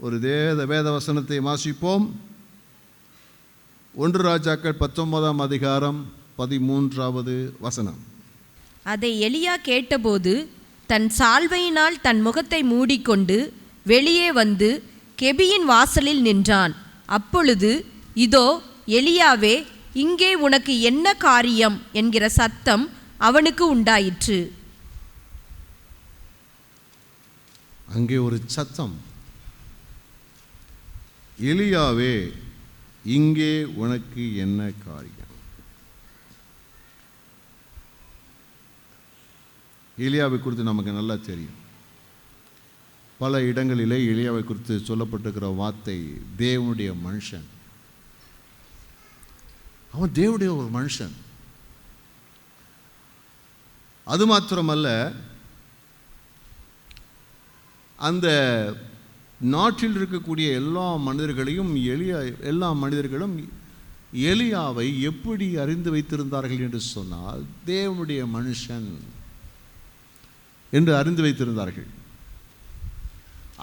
ஒரு வேத வசனத்தை வாசிப்போம். 1 ராஜாக்கள் 19ஆம் அதிகாரம் 13வது வசனம். அதை எலியா கேட்டபோது தன் சால்வையினால் தன் முகத்தை மூடிக்கொண்டு வெளியே வந்து கெபியின் வாசலில் நின்றான். அப்பொழுது, இதோ எலியாவே, இங்கே உனக்கு என்ன காரியம் என்கிற சத்தம் அவனுக்கு உண்டாயிற்று. அங்கே ஒரு சத்தம், எலியாவே, இங்கே உனக்கு என்ன காரியம்? எலியாவை குறித்து நமக்கு நல்லா தெரியும். பல இடங்களிலே எலியாவை குறித்து சொல்லப்பட்டிருக்கிற வார்த்தை தேவனுடைய மனுஷன். அவன் தேவனுடைய ஒரு மனுஷன். அது மாத்திரமல்ல, அந்த நாட்டில் இருக்கக்கூடிய எல்லா மனிதர்களும் எலியாவை எப்படி அறிந்து வைத்திருந்தார்கள் என்று சொன்னால், தேவனுடைய மனுஷன் என்று அறிந்து வைத்திருந்தார்கள்.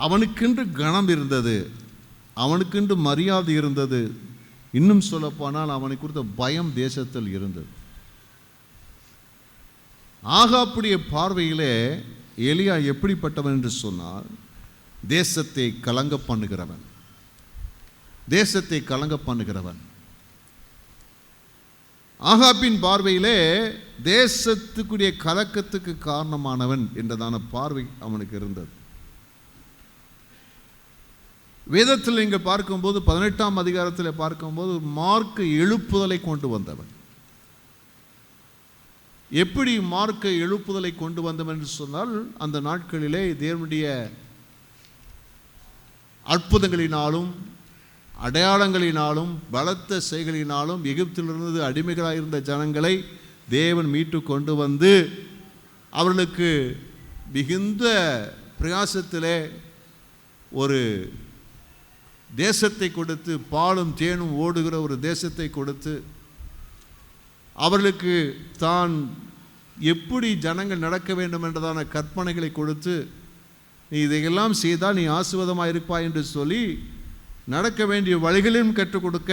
அவனுக்கென்று கனம் இருந்தது, அவனுக்கென்று மரியாதை இருந்தது. இன்னும் சொல்லப்போனால் அவனை குறித்த பயம் தேசத்தில் இருந்தது. ஆகாப்புடைய பார்வையிலே எலியா எப்படிப்பட்டவன் என்று சொன்னால், தேசத்தை கலங்க பண்ணுகிறவன். ஆகாப்பின் பார்வையிலே தேசத்துக்குரிய கலக்கத்துக்கு காரணமானவன் என்றதான பார்வை அவனுக்கு இருந்தது. வேதத்தில் இங்கே பார்க்கும்போது 18ஆம் அதிகாரத்தில் பார்க்கும்போது மார்க்க எழுப்புதலை கொண்டு வந்தவன். எப்படி மார்க்க எழுப்புதலை கொண்டு வந்தவன் என்று சொன்னால், அந்த நாட்களிலே தேவனுடைய அற்புதங்களினாலும் அடையாளங்களினாலும் பலத்த செய்களினாலும் எகிப்திலிருந்து அடிமைகளாயிருந்த ஜனங்களை தேவன் மீட்டு கொண்டு வந்து அவர்களுக்கு மிகுந்த பிரயாசத்திலே ஒரு தேசத்தை கொடுத்து, பாலும் தேனும் ஓடுகிற ஒரு தேசத்தை கொடுத்து, அவர்களுக்கு தான் எப்படி ஜனங்கள் நடக்க வேண்டும் என்றதான கற்பனைகளை கொடுத்து, நீ இதையெல்லாம் செய்தால் நீ ஆசீர்வாதமாக இருப்பாய் என்று சொல்லி நடக்க வேண்டிய வழிகளையும் கற்றுக் கொடுக்க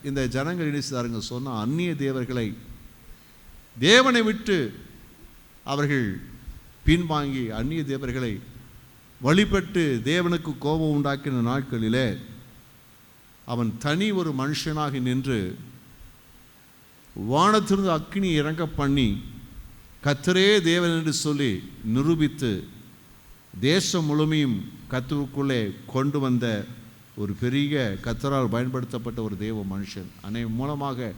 இந்த ஜனங்கள் இணைச்சாருங்க. சொன்ன அந்நிய தேவர்களை, தேவனை விட்டு அவர்கள் பின்வாங்கி அந்நிய தேவர்களை வழிபட்டு தேவனுக்கு கோபம் உண்டாக்கின நாட்களிலே அவன் தனி ஒரு மனுஷனாக நின்று வானத்திலிருந்து அக்கினி இறங்க பண்ணி கர்த்தரே தேவன் என்று சொல்லி நிரூபித்து தேசம் முழுமையும் கர்த்தருக்குள்ளே கொண்டு வந்த ஒரு பெரிய கர்த்தரால் பயன்படுத்தப்பட்ட ஒரு தேவ மனுஷன். மூலமாக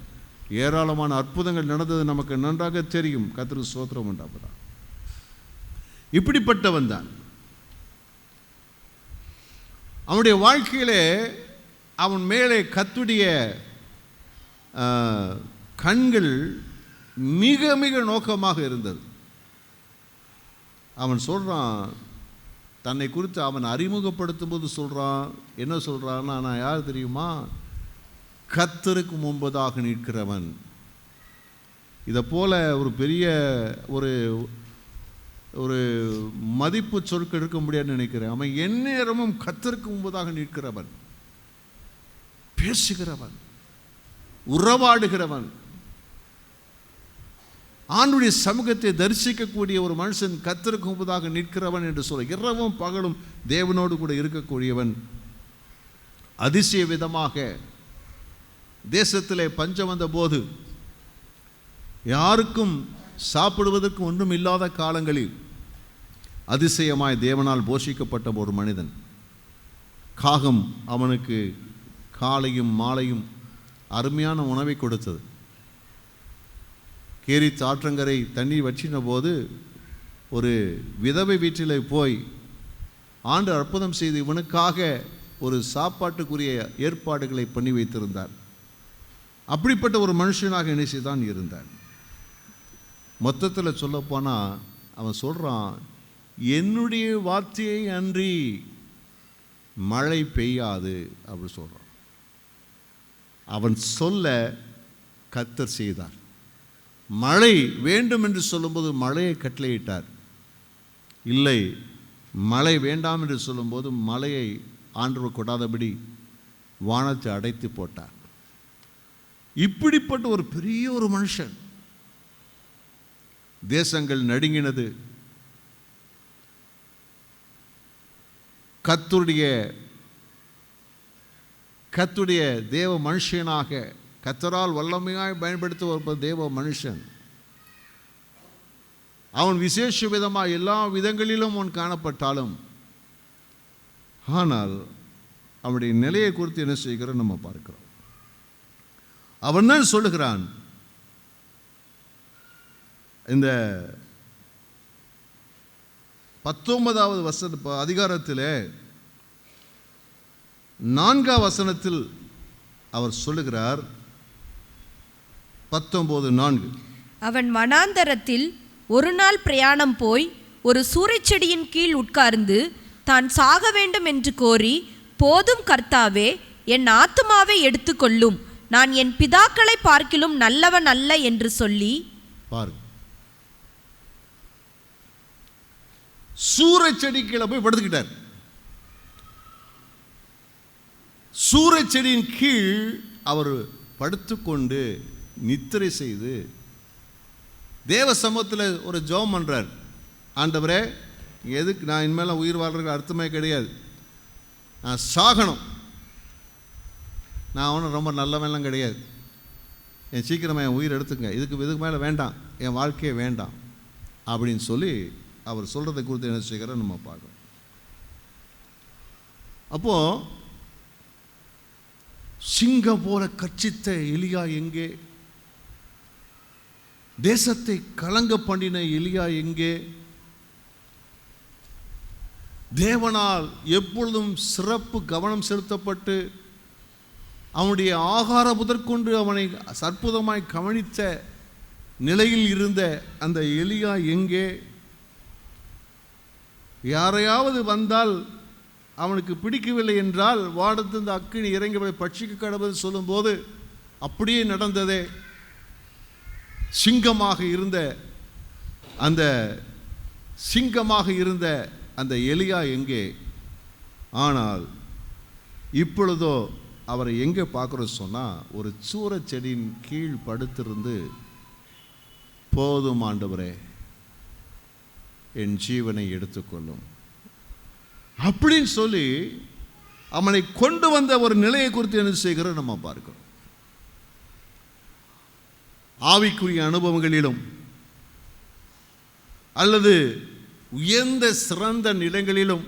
ஏராளமான அற்புதங்கள் நடந்தது நமக்கு நன்றாக தெரியும். கர்த்தருக்கு ஸ்தோத்திரம் உண்டாவதா. இப்படிப்பட்டவன் தான். அவனுடைய வாழ்க்கையிலே அவன் மேலே கர்த்தருடைய கண்கள் மிக மிக நோக்கமாக இருந்தது. அவன் சொல்கிறான், தன்னை குறித்து அவன் அறிமுகப்படுத்தும் போது சொல்கிறான், என்ன சொல்கிறான்னா, நான் யார் தெரியுமா? கர்த்தருக்கு முன்பதாக நிற்கிறவன். இதை போல ஒரு பெரிய ஒரு ஒரு மதிப்பு சொற்கள் இருக்க முடியாதுன்னு நினைக்கிறேன். அவன் எந்நேரமும் கர்த்தருக்கு முன்பதாக நிற்கிறவன், பேசுகிறவன், உறவாடுகிறவன், ஆண்டுடைய சமூகத்தை தரிசிக்கக்கூடிய ஒரு மனுஷன் கர்த்தருக்கு முன்பதாக நிற்கிறவன் என்று சொல்ல, இரவும் பகலும் தேவனோடு கூட இருக்கக்கூடியவன். அதிசய விதமாக தேசத்திலே பஞ்சம் வந்த போது, யாருக்கும் சாப்பிடுவதற்கு ஒன்றும் இல்லாத காலங்களில் அதிசயமாய் தேவனால் போஷிக்கப்பட்ட ஒரு மனிதன். காகம் அவனுக்கு காலையும் மாலையும் அருமையான உணவை கொடுத்தது. கேரித் ஆற்றங்கரை தண்ணீர் வற்றின போது ஒரு விதவை வீட்டில் போய் ஆண்டு அற்புதம் செய்து இவனுக்காக ஒரு சாப்பாட்டுக்குரிய ஏற்பாடுகளை பண்ணி வைத்திருந்தார். அப்படிப்பட்ட ஒரு மனுஷனாக நினைச்சு தான் இருந்தான். மொத்தத்தில் சொல்லப்போனால் அவன் சொல்கிறான், என்னுடைய வார்த்தையை அன்றி மழை பெய்யாது அப்படி சொல்கிறான். அவன் சொல்ல கர்த்தர் செய்தார். மழை வேண்டும் என்று சொல்லும்போது மழையை கட்டளையிட்டார். இல்லை, மழை வேண்டாம் என்று சொல்லும்போது மழையை ஆண்டவர் கொடாதபடி வானத்தை அடைத்து போட்டார். இப்படிப்பட்ட ஒரு பெரிய ஒரு மனுஷன். தேசங்கள் நடுங்கினது. கர்த்தருடைய தேவ மனுஷனாக, கர்த்தரால் வல்லமையாய் பயன்படுத்த தேவ மனுஷன். அவன் விசேஷ விதமாக எல்லா விதங்களிலும் அவன் காணப்பட்டாலும், ஆனால் அவனுடைய நிலையை குறித்து என்ன செய்கிறோம் நம்ம பார்க்கிறோம். அவன் தான் சொல்லுகிறான், இந்த 19வது அதிகாரத்தில் 4ஆம் வசனத்தில் அவர் சொல்லுகிறார். 19:4, அவன் வனாந்தரத்தில் ஒரு நாள் பிரயாணம் போய் ஒரு சூரைச்செடியின் கீழ் உட்கார்ந்து தான் சாக வேண்டும் என்று கோரி, போதும் கர்த்தாவே, என் ஆத்துமாவை எடுத்துக்கொள்ளும், நான் என் பிதாக்களை பார்க்கிலும் நல்லவன் அல்ல என்று சொல்லி. பாரு, சூரைச்செடி கீழே போய் படுத்துக்கிட்டார். சூரைச்செடியின் கீழ் அவர் படுத்துக்கொண்டு நித்திரை செய்து தேவ சமூகத்தில் ஒரு ஜெபம் பண்றார். ஆண்டவரே, எதுக்கு நான் இனிமேல் உயிர் வாழ்றதுக்கு அர்த்தமே கிடையாது, நான் சாகணும், நான் ஒன்றும் ரொம்ப நல்லவெல்லாம் கிடையாது, என் சீக்கிரமாக என் உயிர் எடுத்துங்க, இதுக்கு மேலே வேண்டாம், என் வாழ்க்கையே வேண்டாம் அப்படின்னு சொல்லி அவர் சொல்கிறதை குறித்து என்ன செய்கிறோம் நம்ம பார்க்கணும். அப்போது சிங்கம் போல கர்ச்சித்த எலியா எங்கே? தேசத்தை கலங்க பண்ணின எலியா எங்கே? தேவனால் எப்பொழுதும் சிறப்பு கவனம் செலுத்தப்பட்டு அவனுடைய ஆகார முதற்கொண்டு அவனை அற்புதமாய் கவனித்த நிலையில் இருந்த அந்த எலியா எங்கே? யாரையாவது வந்தால் அவனுக்கு பிடிக்கவில்லை என்றால் வானத்திலிருந்து அக்கினி இறங்கி பட்சிக்க கடவுள் சொல்லும்போது அப்படியே நடந்ததே. சிங்கமாக இருந்த அந்த எலியா எங்கே? ஆனால் இப்பொழுதோ அவரை எங்கே பார்க்குறோம் சொன்னால், ஒரு சூரச்செடியின் கீழ் படுத்திருந்து, போதும் ஆண்டவரே, என் ஜீவனை எடுத்துக்கொள்ளும் அப்படின்னு சொல்லி அவனை கொண்டு வந்த ஒரு நிலையை குறித்து என்ன செய்கிறோம் நம்ம பார்க்கிறோம். ஆவிக்குரிய அனுபவங்களிலும் அல்லது உயர்ந்த சிறந்த நிலைகளிலும்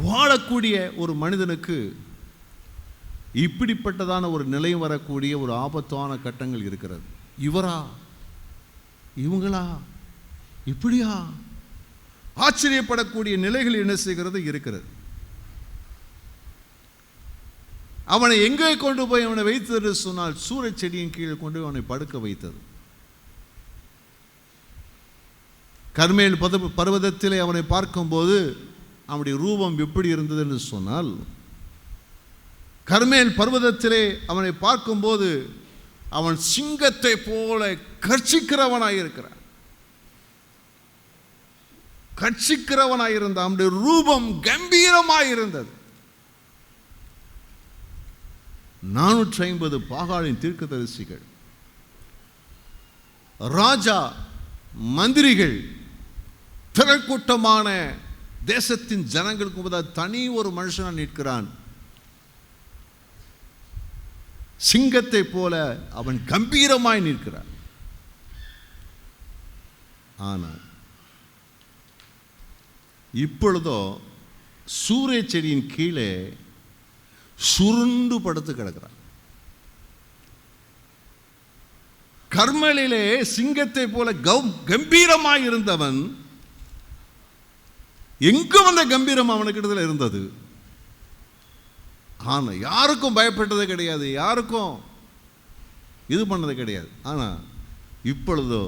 வாழக்கூடிய ஒரு மனிதனுக்கு இப்படிப்பட்டதான ஒரு நிலை வரக்கூடிய ஒரு ஆபத்தான கட்டங்கள் இருக்கிறது. இவரா, இவங்களா, இப்படியா ஆச்சரியப்படக்கூடிய நிலைகள் என்ன செய்கிறது இருக்கிறது. அவனை எங்கே கொண்டு போய் அவனை வைத்தது சொன்னால், சூரச்செடியின் கீழே கொண்டு போய் அவனை படுக்க வைத்தது. கர்மேல் பர்வதத்திலே அவனை பார்க்கும்போது அவனுடைய ரூபம் எப்படி இருந்தது என்று சொன்னால், கர்மேல் பர்வதத்திலே அவனை பார்க்கும்போது அவன் சிங்கத்தை போல கர்ச்சிக்கிறவனாயிருக்கிறான். கட்சிக்கிறவனாயிருந்த அவனுடைய ரூபம் கம்பீரமாயிருந்தது. 450 பாகாலின் தீர்க்கதரிசிகள், ராஜா, மந்திரிகள், திரக்கூட்டமான தேசத்தின் ஜனங்களுக்கு முன்பதாக தனி ஒரு மனுஷனாக நிற்கிறான். சிங்கத்தை போல அவன் கம்பீரமாய் நிற்கிறான். ஆனால் இப்பொழுதோ சூரிய செடியின் கீழே சுருண்டு படுத்து கிடக்கிறான். கர்மலிலே சிங்கத்தை போல கம்பீரமாய் இருந்தவன் எங்கு வந்த கம்பீரம் அவனுக்கிட்டத்தில் இருந்தது. ஆனால் யாருக்கும் பயப்பட்டது கிடையாது, யாருக்கும் இது பண்ணது கிடையாது. ஆனால் இப்பொழுதோ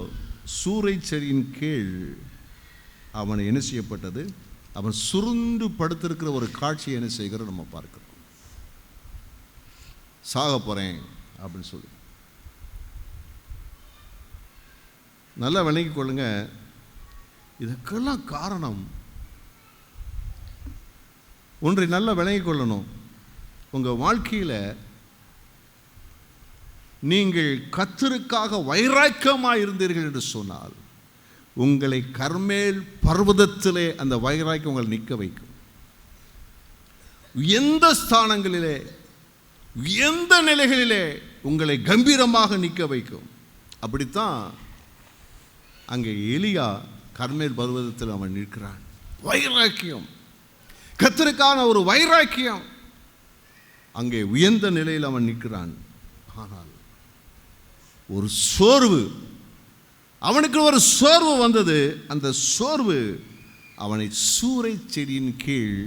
சூரிய செடியின் கீழ் அவனை என்ன செய்யப்பட்டது? அவன் சுருண்டு படுத்திருக்கிற ஒரு காட்சியை என்ன செய்கிறோம் நம்ம பார்க்கிறோம். சாக போறேன் அப்படின்னு சொல்லி. நல்லா விளங்கிக் கொள்ளுங்க. இதுக்கெல்லாம் காரணம் ஒன்றை நல்லா விளங்கிக் கொள்ளணும். உங்கள் வாழ்க்கையில் நீங்கள் கர்த்தருக்காக வைராக்கியமாக இருந்தீர்கள் என்று சொன்னால் உங்களை கர்மேல் பர்வதத்திலே அந்த வைராக்கியம் உங்களை நிற்க வைக்கும். எந்த ஸ்தானங்களிலே, எந்த நிலைகளிலே உங்களை கம்பீரமாக நிற்க வைக்கும். அப்படித்தான் அங்கே எலியா கர்மேல் பர்வதத்தில் அவன் நிற்கிறான். வைராக்கியம், கர்த்தருக்கான ஒரு வைராக்கியம், அங்கே உயர்ந்த நிலையில் அவன் நிற்கிறான். ஆனால் ஒரு சோர்வு, அவனுக்கு ஒரு சோர்வு வந்தது. அந்த சோர்வு அவனை சூறை செடியின் கீழ்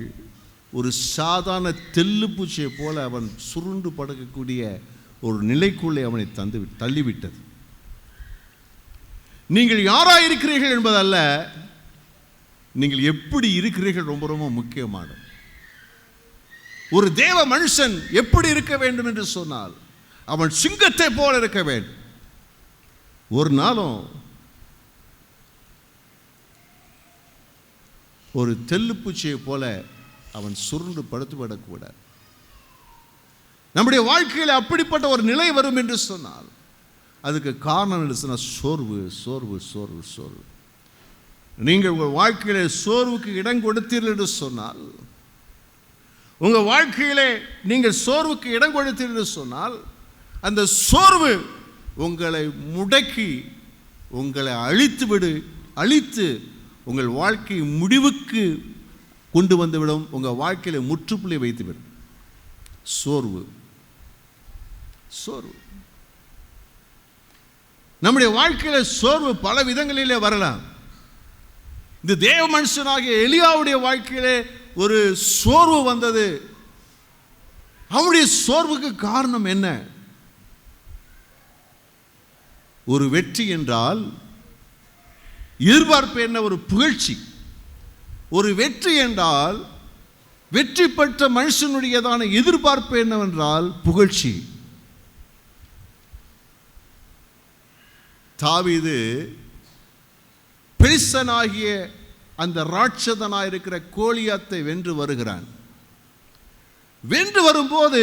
ஒரு சாதாரண தெல்லுப்பூச்சியை போல அவன் சுருண்டு படுக்கக்கூடிய ஒரு நிலைக்குள்ளே அவனை தள்ளிவிட்டது. நீங்கள் யாராக இருக்கிறீர்கள் என்பதல்ல, நீங்கள் எப்படி இருக்கிறீர்கள் ரொம்ப ரொம்ப முக்கியமானது. ஒரு தேவ மனுஷன் எப்படி இருக்க வேண்டும் என்று சொன்னால் அவன் சிங்கத்தை போல இருக்க வேண்டும். ஒரு நாளும் ஒரு தெல்லுப்பூச்சியை போல அவன் சுருண்டு படுத்துவிடக்கூடாது. நம்முடைய வாழ்க்கையில் அப்படிப்பட்ட ஒரு நிலை வரும் என்று சொன்னால் அதுக்கு காரணம் என்று சொன்னால் சோர்வு, சோர்வு, சோர்வு, சோர்வு. நீங்கள் உங்கள் வாழ்க்கையில் சோர்வுக்கு இடம் கொடுத்தீர்கள் என்று சொன்னால், உங்கள் வாழ்க்கையிலே நீங்கள் சோர்வுக்கு இடம் கொடுத்தீர்கள் என்று சொன்னால் அந்த சோர்வு உங்களை முடக்கி உங்களை அழித்து உங்கள் வாழ்க்கை முடிவுக்கு கொண்டு வந்துவிடும். உங்கள் வாழ்க்கையில் முற்றுப்புள்ளி வைத்துவிடும். சோர்வு, சோர்வு. நம்முடைய வாழ்க்கையில் சோர்வு பல விதங்களிலே வரலாம். இந்த தேவ மனுஷனாகிய எலியாவுடைய வாழ்க்கையிலே ஒரு சோர்வு வந்தது. அவருடைய சோர்வுக்கு காரணம் என்ன? ஒரு வெற்றி என்றால் எதிர்பார்ப்பு என்ன? ஒரு புகழ்ச்சி. ஒரு வெற்றி என்றால் வெற்றி பெற்ற மனுஷனுடையதான எதிர்பார்ப்பு என்னவென்றால் புகழ்ச்சி. தாவீது பெலிஸ்தனாகிய அந்த ராட்சதனாயிருக்கிற கோலியாத்தை வென்று வருகிறான். வென்று வரும்போது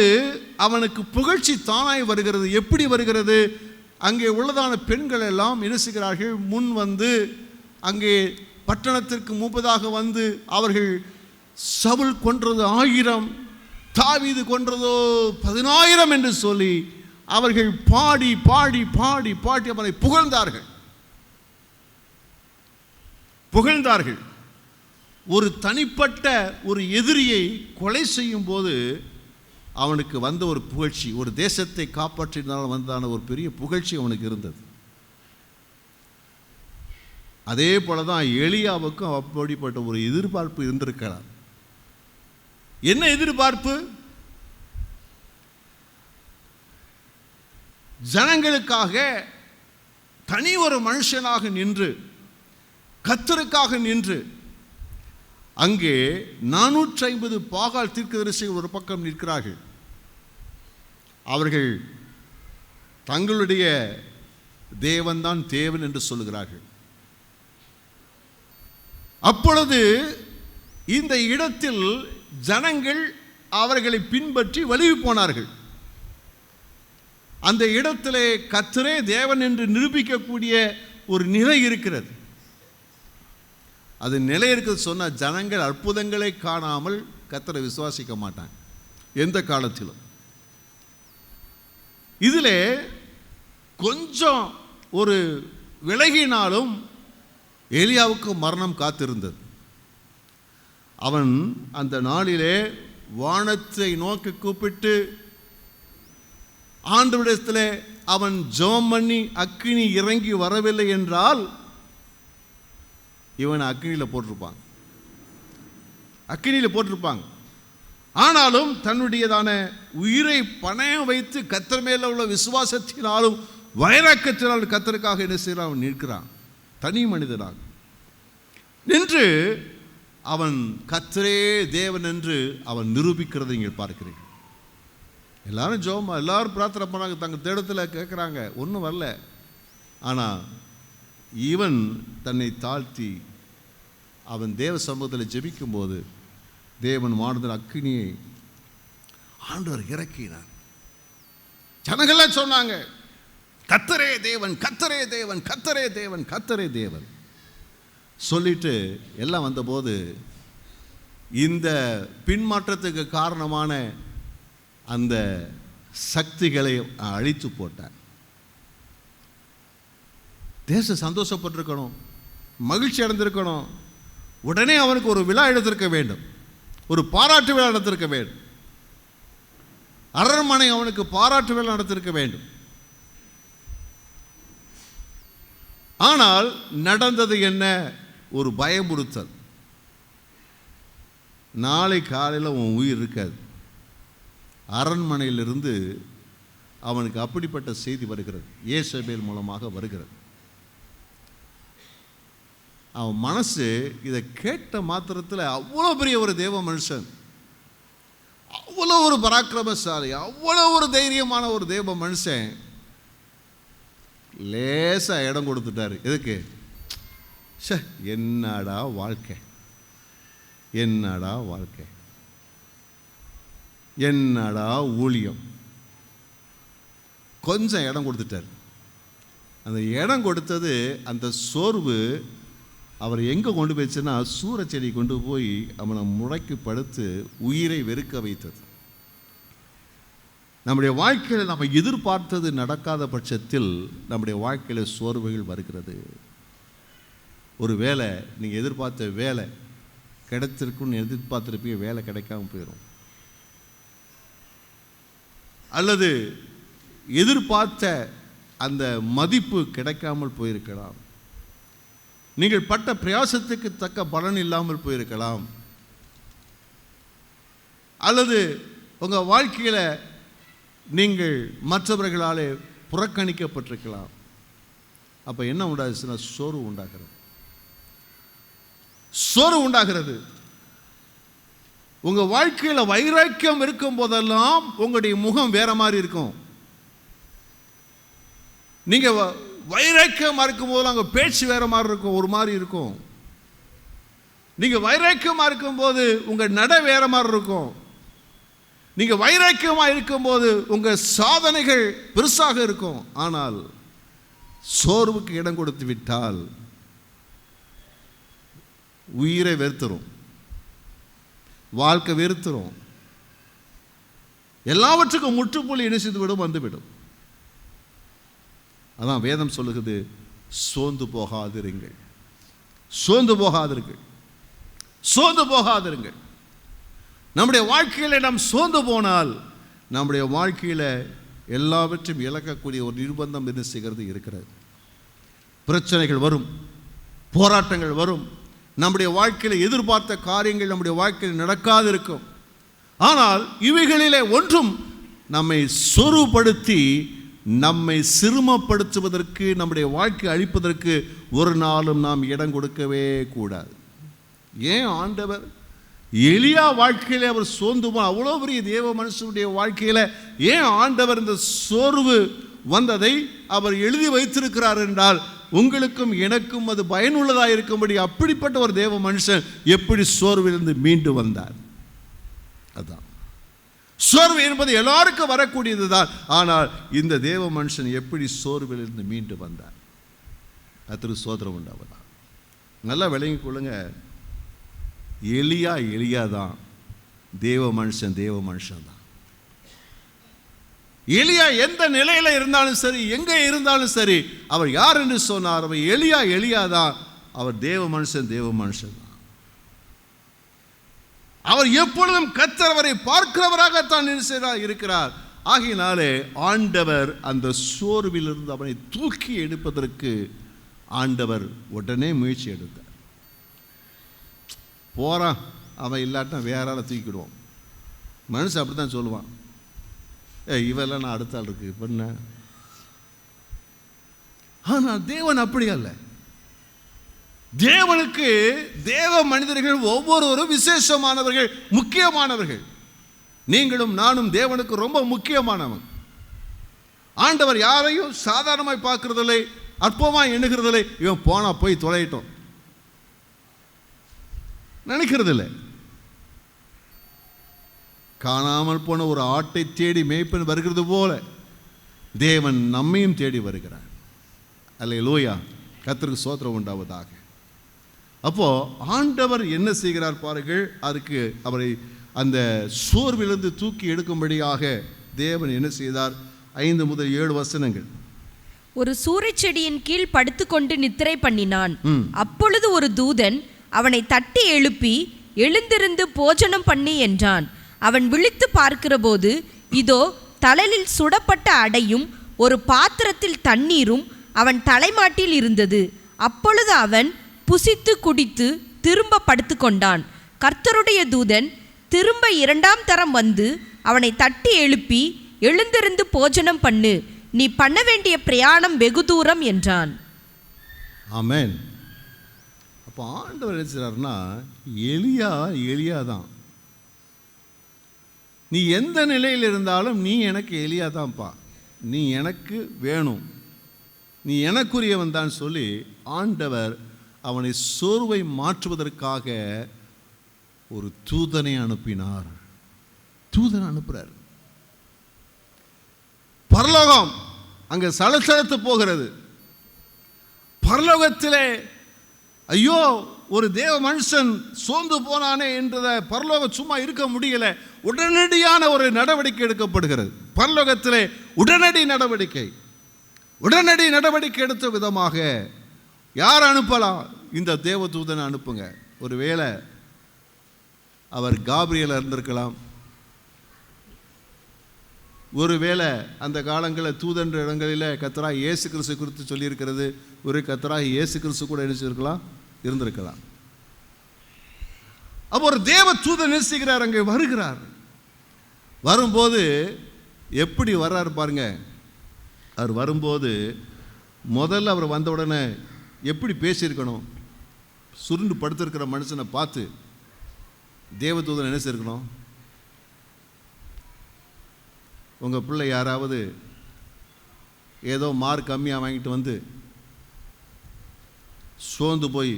அவனுக்கு புகழ்ச்சி தானாய் வருகிறது. எப்படி வருகிறது? அங்கே உள்ளதான பெண்கள் எல்லாம் என்ன செய்கிறார்கள்? முன் வந்து அங்கே பட்டணத்திற்கு முன்பதாக வந்து அவர்கள் சவுல் கொன்றது 1000, தாவீது கொன்றதோ 10000 என்று சொல்லி அவர்கள் பாடி பாடி பாடி பாடி அவனை புகழ்ந்தார்கள். ஒரு தனிப்பட்ட ஒரு எதிரியை கொலை செய்யும் போது அவனுக்கு வந்த ஒரு புகழ்ச்சி, ஒரு தேசத்தை காப்பாற்றினாலும் வந்தான ஒரு பெரிய புகழ்ச்சி அவனுக்கு இருந்தது. அதே போல தான் எலியாவுக்கும் அப்படிப்பட்ட ஒரு எதிர்பார்ப்பு இருந்திருக்கிறார். என்ன எதிர்பார்ப்பு? ஜனங்களுக்காக தனி ஒரு மனுஷனாக நின்று, கர்த்தருக்காக நின்று, அங்கே 450 பாகால் தீர்க்கதரிசிகள் ஒரு பக்கம் நிற்கிறார்கள். அவர்கள் தங்களுடைய தேவன்தான் தேவன் என்று சொல்லுகிறார்கள். அப்பொழுது இந்த இடத்தில் ஜனங்கள் அவர்களை பின்பற்றி வலிவு போனார்கள். அந்த இடத்திலே கர்த்தரே தேவன் என்று நிரூபிக்கக்கூடிய ஒரு நிலை இருக்கிறது. அது நிலை இருக்கிறது சொன்னால் ஜனங்கள் அற்புதங்களை காணாமல் கர்த்தரை விசுவாசிக்க மாட்டாங்க எந்த காலத்திலும். இதில் கொஞ்சம் ஒரு விலகினாலும் எலியாவுக்கு மரணம் காத்திருந்தது. அவன் அந்த நாளிலே வானத்தை நோக்கி கூப்பிட்டு ஆண்டவரிடத்தில் அவன் ஜெபம் பண்ணி அக்கினி இறங்கி வரவில்லை என்றால் இவனை அக்கினியில் போட்டிருப்பாங்க. ஆனாலும் தன்னுடையதான உயிரை பணயம் வைத்து கர்த்தர் மேல உள்ள விசுவாசத்தினாலும் வைராக்கியத்தினாலும் கர்த்தருக்காக என்ன செய்யறான்? அவன் நிற்கிறான். தனி மனிதனாக நின்று அவன் கர்த்தரே தேவன் என்று அவன் நிரூபிக்கிறதை நீங்கள் பார்க்கிறீர்கள். எல்லாரும் ஜெபம், எல்லாரும் பிரார்த்தனை பண்ணாங்க, தங்கள் தேடத்தில் கேட்குறாங்க, ஒன்றும் வரல. ஆனால் இவன் தன்னை தாழ்த்தி அவன் தேவ சமூகத்தில் ஜெபிக்கும்போது தேவன் வானத்தில் அக்கினியை ஆண்டவர் இறக்கினார். ஜனங்கள்லாம் சொன்னாங்க, கர்த்தரே தேவன், கர்த்தரே தேவன், கர்த்தரே தேவன், கர்த்தரே தேவன் சொல்லிட்டு எல்லாம் வந்தபோது இந்த பின்மாற்றத்துக்கு காரணமான அந்த சக்திகளை அழித்து போட்டார். தேசம் சந்தோஷப்பட்டிருக்கணும், மகிழ்ச்சி அடைந்திருக்கணும். உடனே அவனுக்கு ஒரு விழா எடுத்திருக்க வேண்டும், ஒரு பாராட்டு விழா நடத்திருக்க வேண்டும். அரண்மனை அவனுக்கு பாராட்டு விழா நடத்திருக்க வேண்டும். ஆனால் நடந்தது என்ன? ஒரு பயமுறுத்தல். நாளை காலையில் உன் உயிர் இருக்காது. அரண்மனையிலிருந்து அவனுக்கு அப்படிப்பட்ட செய்தி வருகிறது, ஏசபேல் மூலமாக வருகிறது. அவன் மனசு இதை கேட்ட மாத்திரத்தில் அவ்வளோ பெரிய ஒரு தேவ மனுஷன், அவ்வளோ ஒரு பராக்கிரமசாலி, அவ்வளோ ஒரு தைரியமான ஒரு தேவ மனுஷன் லேசாக இடம் கொடுத்துட்டாரு. எதுக்கு? என்னடா வாழ்க்கை, என்னடா வாழ்க்கை, என்னடா ஊழியம். கொஞ்சம் இடம் கொடுத்துட்டார். அந்த இடம் கொடுத்தது, அந்த சோர்வு அவர் எங்கே கொண்டு போயிடுச்சுன்னா சூரச்செடி கொண்டு போய் அவனை முடக்கி படுத்து உயிரை வெறுக்க வைத்தது. நம்முடைய வாழ்க்கையில் நம்ம எதிர்பார்த்தது நடக்காத பட்சத்தில் நம்முடைய வாழ்க்கையில் சோர்வுகள் வருகிறது. ஒரு வேலை, நீங்கள் எதிர்பார்த்த வேலை கிடைத்திருக்குன்னு எதிர்பார்த்துருப்பீங்க, வேலை கிடைக்காம போயிடும். அல்லது எதிர்பார்த்த அந்த மதிப்பு கிடைக்காமல் போயிருக்கலாம். நீங்கள் பட்ட பிரயாசத்துக்கு தக்க பலன் இல்லாமல் போயிருக்கலாம். அல்லது உங்கள் வாழ்க்கையில் நீங்கள் மற்றவர்களாலே புறக்கணிக்கப்பட்டிருக்கலாம். அப்போ என்ன உண்டாச்சுன்னா சோர்வு உண்டாகிறது. சோர்வு உண்டாகிறது. உங்கள் வாழ்க்கையில் வைராக்கியம் இருக்கும் போதெல்லாம் உங்களுடைய முகம் வேற மாதிரி இருக்கும். நீங்கள் வைராக்கியமாக இருக்கும் போதெல்லாம் உங்கள் பேச்சு வேற மாதிரி இருக்கும், ஒரு மாதிரி இருக்கும். நீங்கள் வைராக்கியமாக இருக்கும்போது உங்கள் நடை வேற மாதிரி இருக்கும். நீங்கள் வைராக்கியமாக இருக்கும்போது உங்கள் சாதனைகள் பெருசாக இருக்கும். ஆனால் சோர்வுக்கு இடம் கொடுத்து விட்டால் உயிரை வெறுத்துரும், வாழ்க்கை வெறுத்துரும், எல்லாவற்றுக்கும் முற்றுப்புள்ளி இணைந்து விடும், வந்துவிடும். அதான் வேதம் சொல்லுகிறது, சோர்ந்து போகாதிருங்கள், சோர்ந்து போகாதிருங்கள், சோர்ந்து போகாதிருங்கள். நம்முடைய வாழ்க்கையில் நாம் சோர்ந்து போனால் நம்முடைய வாழ்க்கையில் எல்லாவற்றையும் இழக்கக்கூடிய ஒரு நிர்பந்தம் என்ன செய்கிறது இருக்கிறது. பிரச்சனைகள் வரும், போராட்டங்கள் வரும். நம்முடைய வாழ்க்கையில் எதிர்பார்த்த காரியங்கள் நம்முடைய வாழ்க்கையில் நடக்காது இருக்கும். ஆனால் இவைகளிலே ஒன்றும் நம்மை சொருப்படுத்தி நம்மை சிறுமப்படுத்துவதற்கு, நம்முடைய வாழ்க்கை அழிப்பதற்கு ஒரு நாளும் நாம் இடம் கொடுக்கவே கூடாது. ஏன் ஆண்டவர் எலியா வாழ்க்கையில் அவர் சோர்ந்து போன அவ்வளோ பெரிய தேவ மனுஷனுடைய வாழ்க்கையில் ஏன் ஆண்டவர் இந்த சோர்வு வந்ததை அவர் எழுதி வைத்திருக்கிறார் என்றால், உங்களுக்கும் எனக்கும் அது பயனுள்ளதாக இருக்கும்படி. அப்படிப்பட்ட ஒரு தேவ மனுஷன் எப்படி சோர்விலிருந்து மீண்டு வந்தார். அதான் சோர்வு என்பது எல்லாருக்கும் வரக்கூடியது தான். ஆனால் இந்த தேவ மனுஷன் எப்படி சோர்விலிருந்து மீண்டு வந்தார். அது சோதரம் உண்டாவதா. நல்லா விளங்கி கொள்ளுங்க. எலியா தான், தேவ மனுஷன் தான். எலியா எந்த நிலையில் இருந்தாலும் சரி, எங்கே இருந்தாலும் சரி, அவர் யார் என்று சொன்னார்? அவர் எலியா தான். அவர் தேவ மனுஷன் தான். அவர் எப்பொழுதும் கர்த்தர் அவரை பார்க்கிறவராகத்தான் இருக்கிறார். ஆகையினாலே ஆண்டவர் அந்த சோர்விலிருந்து அவனை தூக்கி எடுப்பதற்கு ஆண்டவர் உடனே முயற்சி எடுத்தார். போகிறான், அவன் இல்லாட்டா வேற ஆளை தூக்கிடுவோம். மனுஷன் அப்படி தான் சொல்லுவான், இவெல்லாம் நான் அடுத்த ஆள் இருக்கு பண்ண. ஆனால் தேவன் அப்படி அல்ல. தேவனுக்கு தேவ மனிதர்கள் ஒவ்வொருவரும் விசேஷமானவர்கள், முக்கியமானவர்கள். நீங்களும் நானும் தேவனுக்கு ரொம்ப முக்கியமானவன். ஆண்டவர் யாரையும் சாதாரணமாய் பார்க்கறதில்லை, அற்பமாய் எண்ணுகிறதில்லை. இவன் போனா போய் தொலையிட்டோம் நினைக்கிறதில்லை. காணாமல் போன ஒரு ஆட்டை தேடி மேய்ப்பன் வருகிறது போல தேவன் நம்மையும் தேடி வருகிறார். அல்லேலூயா, கர்த்தருக்கு ஸ்தோத்திரம் உண்டாவதாக. அப்போ ஆண்டவர் என்ன செய்கிறார் பாருங்கள். அதுக்கு அவரை அந்த சோர்விலிருந்து தூக்கி எடுக்கும்படியாக தேவன் என்ன செய்தார்? 5 முதல் 7 வசனங்கள். ஒரு சூரைச்செடியின் கீழ் படுத்துக்கொண்டு நித்திரை பண்ணினான். அப்பொழுது ஒரு தூதன் அவனை தட்டி எழுப்பி, எழுந்திருந்து போஜனம் பண்ணி என்றான். அவன் விழித்து பார்க்கிற போது இதோ தழலில் சுடப்பட்ட அடையும் ஒரு பாத்திரத்தில் தண்ணீரும் அவன் தலைமாட்டில் இருந்தது. அப்பொழுது அவன் புசித்து குடித்து திரும்ப படுத்துக்கொண்டான். கர்த்தருடைய தூதன் திரும்ப 2ஆம் தரம் வந்து அவனை தட்டி எழுப்பி, எழுந்திருந்து போஜனம் பண்ணு, நீ பண்ண வேண்டிய பிரயாணம் வெகு தூரம் என்றான். ஆமென். அப்போ ஆண்டவர் என்ன செய்றாருன்னா, எலியா தான். நீ எந்த நிலையில் இருந்தாலும் நீ எனக்கு எலியா தான்ப்பா, நீ எனக்கு வேணும், நீ எனக்குரியவன் தான் சொல்லி ஆண்டவர் அவனை சோர்வை மாற்றுவதற்காக ஒரு தூதனை அனுப்பினார். தூதனை அனுப்புறார். பரலோகம் அங்கே சலசலத்து போகிறது. பரலோகத்திலே ஐயோ ஒரு தேவ மனுஷன் சோர்ந்து போனானே என்றதை பரலோகம் சும்மா இருக்க முடியல. உடனடியான ஒரு நடவடிக்கை எடுக்கப்படுகிறது. பரலோகத்திலே உடனடி நடவடிக்கை எடுத்த விதமாக யார் அனுப்பலாம்? இந்த தேவதூதனை அனுப்புங்க. ஒருவேளை அவர் காபிரியல் இருந்திருக்கலாம். ஒருவேளை அந்த காலங்களில் தூதன்ற இடங்களில் கர்த்தராகிய இயேசு கிறிஸ்து குறித்து சொல்லியிருக்கிறது. ஒரு கர்த்தராகிய இயேசு கிறிஸ்து கூட இருந்திருக்கலாம். அப்போ ஒரு தேவ தூதன் என்ன செய்கிறார்? அங்கே வருகிறார். வரும்போது எப்படி வர்றாரு பாருங்க. அவர் வரும்போது முதல்ல அவர் வந்த உடனே எப்படி பேசியிருக்கணும்? சுருண்டு படுத்திருக்கிற மனுஷனை பார்த்து தேவதூதன் என்ன செய்யணும்? உங்கள் பிள்ளை யாராவது ஏதோ மார்க் கம்மியாக வாங்கிட்டு வந்து சோர்ந்து போய்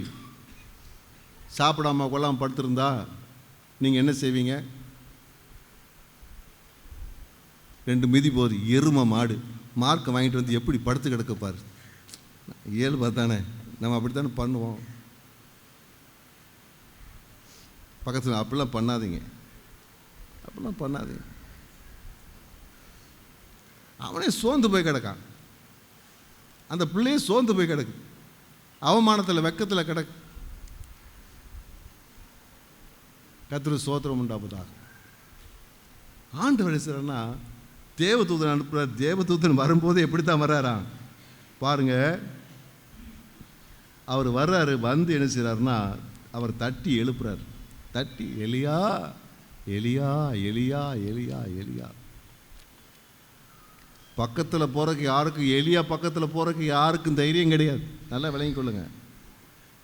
சாப்பிடாம கொள்ளாமல் படுத்திருந்தா நீங்கள் என்ன செய்வீங்க? 2 மிதி போது எருமை மாடு மார்க்கை வாங்கிட்டு வந்து எப்படி படுத்து கிடக்கப்பார். இயல்பு தானே, நம்ம அப்படித்தானே பண்ணுவோம். பக்கத்தில் அப்படிலாம் பண்ணாதீங்க. அவனே சோர்ந்து போய் கிடக்கான். அந்த பிள்ளையே சோர்ந்து போய் கிடக்கு. அவமானத்தில் வெக்கத்தில் கிடக்கு. கர்த்தருக்கு ஸ்தோத்திரம் உண்டாவதாக. ஆண்டவர் என்ன செய்றார்னா, தேவதூதன் அனுப்புகிறார். தேவதூதன் வரும்போது எப்படி தான் வர்றாராம் பாருங்க. அவர் வர்றாரு. வந்து என்ன செய்கிறாருன்னா, அவர் தட்டி எழுப்புறார். தட்டி எலியா எலியா எலியா எலியா எலியா. பக்கத்தில் போகிறக்கு யாருக்கும், எலியா பக்கத்தில் போகிறக்கு யாருக்கும் தைரியம் கிடையாது. நல்லா விளங்கி கொள்ளுங்க.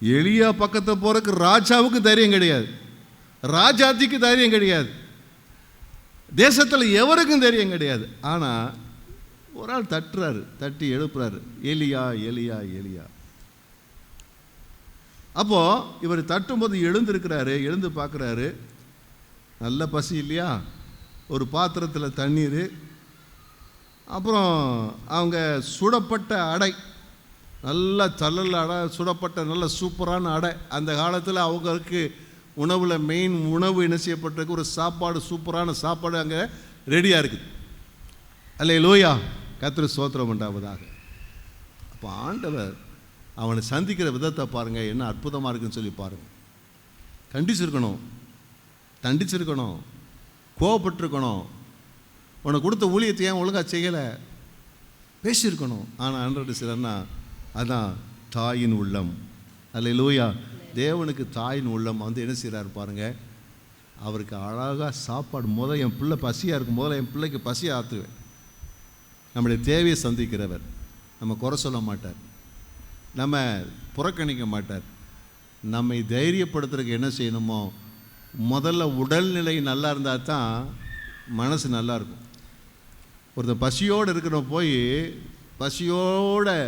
எலியா பக்கத்தில் போகிறக்கு ராஜாவுக்கு தைரியம் கிடையாது, ராஜாத்திக்கு தைரியம் கிடையாது, தேசத்தில் எவருக்கும் தைரியம் கிடையாது. ஆனால் ஒரு ஆள் தட்டுறாரு, தட்டி எழுப்புறாரு, எலியா எலியா எலியா. அப்போது இவர் தட்டும்போது எழுந்திருக்கிறாரு. எழுந்து பார்க்குறாரு. நல்ல பசி இல்லையா? ஒரு பாத்திரத்தில் தண்ணீர், அப்புறம் அவங்க சுடப்பட்ட அடை, நல்ல தள்ளல் அடை, சுடப்பட்ட நல்ல சூப்பரான அடை. அந்த காலத்தில் அவங்களுக்கு உணவில் மெயின் உணவு என்ன செய்யப்பட்டிருக்கு? ஒரு சாப்பாடு, சூப்பரான சாப்பாடு அங்கே ரெடியாக இருக்குது. அல்லேலூயா, கர்த்தருக்கு ஸ்தோத்திரம் உண்டாவதாக. அப்போ ஆண்டவர் அவனை சந்திக்கிற விதத்தை பாருங்கள், என்ன அற்புதமாக இருக்குன்னு சொல்லி பாருங்கள். கண்டிச்சிருக்கணும், தண்டிச்சிருக்கணும், கோவப்பட்டிருக்கணும், உனக்கு கொடுத்த ஊழியத்தை ஏன் ஒழுங்காக செய்யலை பேசியிருக்கணும். ஆனால் ஆண்டவர் சிலர்னா அதான் தாயின் உள்ளம். அல்லேலூயா, தேவனுக்கு தாயின் உள்ளம் வந்து என்ன செய்கிறார் பாருங்கள். அவருக்கு அழகாக சாப்பாடு, முதல் என் பிள்ளை பசியாக இருக்கும், முதல்ல என் பிள்ளைக்கு பசியை ஆற்றுவேன். நம்முடைய தேவையை சந்திக்கிறவர், நம்ம குறை சொல்ல மாட்டார், நம்ம புறக்கணிக்க மாட்டார். நம்மை தைரியப்படுத்துறதுக்கு என்ன செய்யணுமோ, முதல்ல உடல்நிலை நல்லா இருந்தால் தான் மனசு நல்லா இருக்கும். ஒருத்தர் பசியோடு இருக்கிறவன் போய், பசியோடு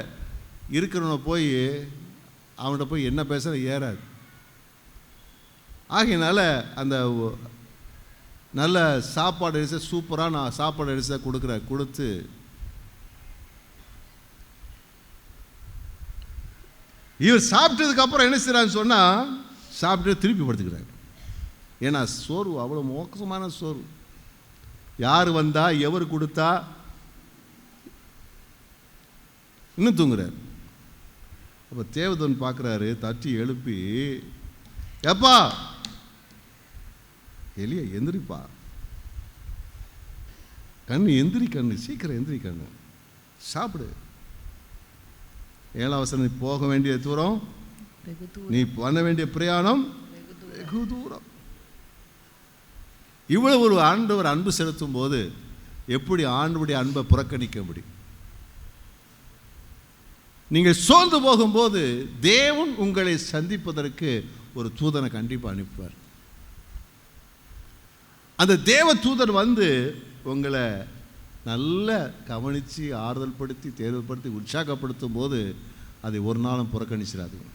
இருக்கிறவனை போய் அவன்கிட்ட போய் என்ன பேசுகிற ஏறாது. ஆகையினால அந்த நல்ல சாப்பாடு அரிசி, சூப்பராக நான் சாப்பாடு அரிசியாக கொடுத்து இவர் சாப்பிட்டதுக்கு அப்புறம் என்ன செய்யறான்னு சொன்னா, சாப்பிட்டு திருப்பி படுத்துக்கிறார். ஏன்னா சோர்வு அவ்வளோ மோசமான சோர்வு. யார் வந்தா, எவர் கொடுத்தா, இன்னும் தூங்குறார். அப்போ தேவதன் பார்க்குறாரு, தட்டி எழுப்பி, எப்பா எலியா எந்திரிப்பா, கண்ணு எந்திரி, கண்ணு சீக்கிரம் எந்திரி, கண்ணு சாப்பிடு. 7ஆம் வசனம், நீ போக வேண்டிய தூரம், நீ பண்ண வேண்டிய பிரயாணம் வெகு தூரம். இவ்வளவு ஒரு ஆண்டவர் அன்பு செலுத்தும் போது எப்படி ஆண்டவருடைய அன்பை புறக்கணிக்க முடியும்? நீங்கள் சோர்ந்து போகும்போது தேவன் உங்களை சந்திப்பதற்கு ஒரு தூதனை கண்டிப்பாக அனுப்புவார். அந்த தேவ தூதர் வந்து உங்களை நல்ல கவனித்து ஆறுதல் படுத்தி தேர்வுபடுத்தி உற்சாகப்படுத்தும் போது அதை ஒரு நாளும் புறக்கணிச்சிடாதீங்க.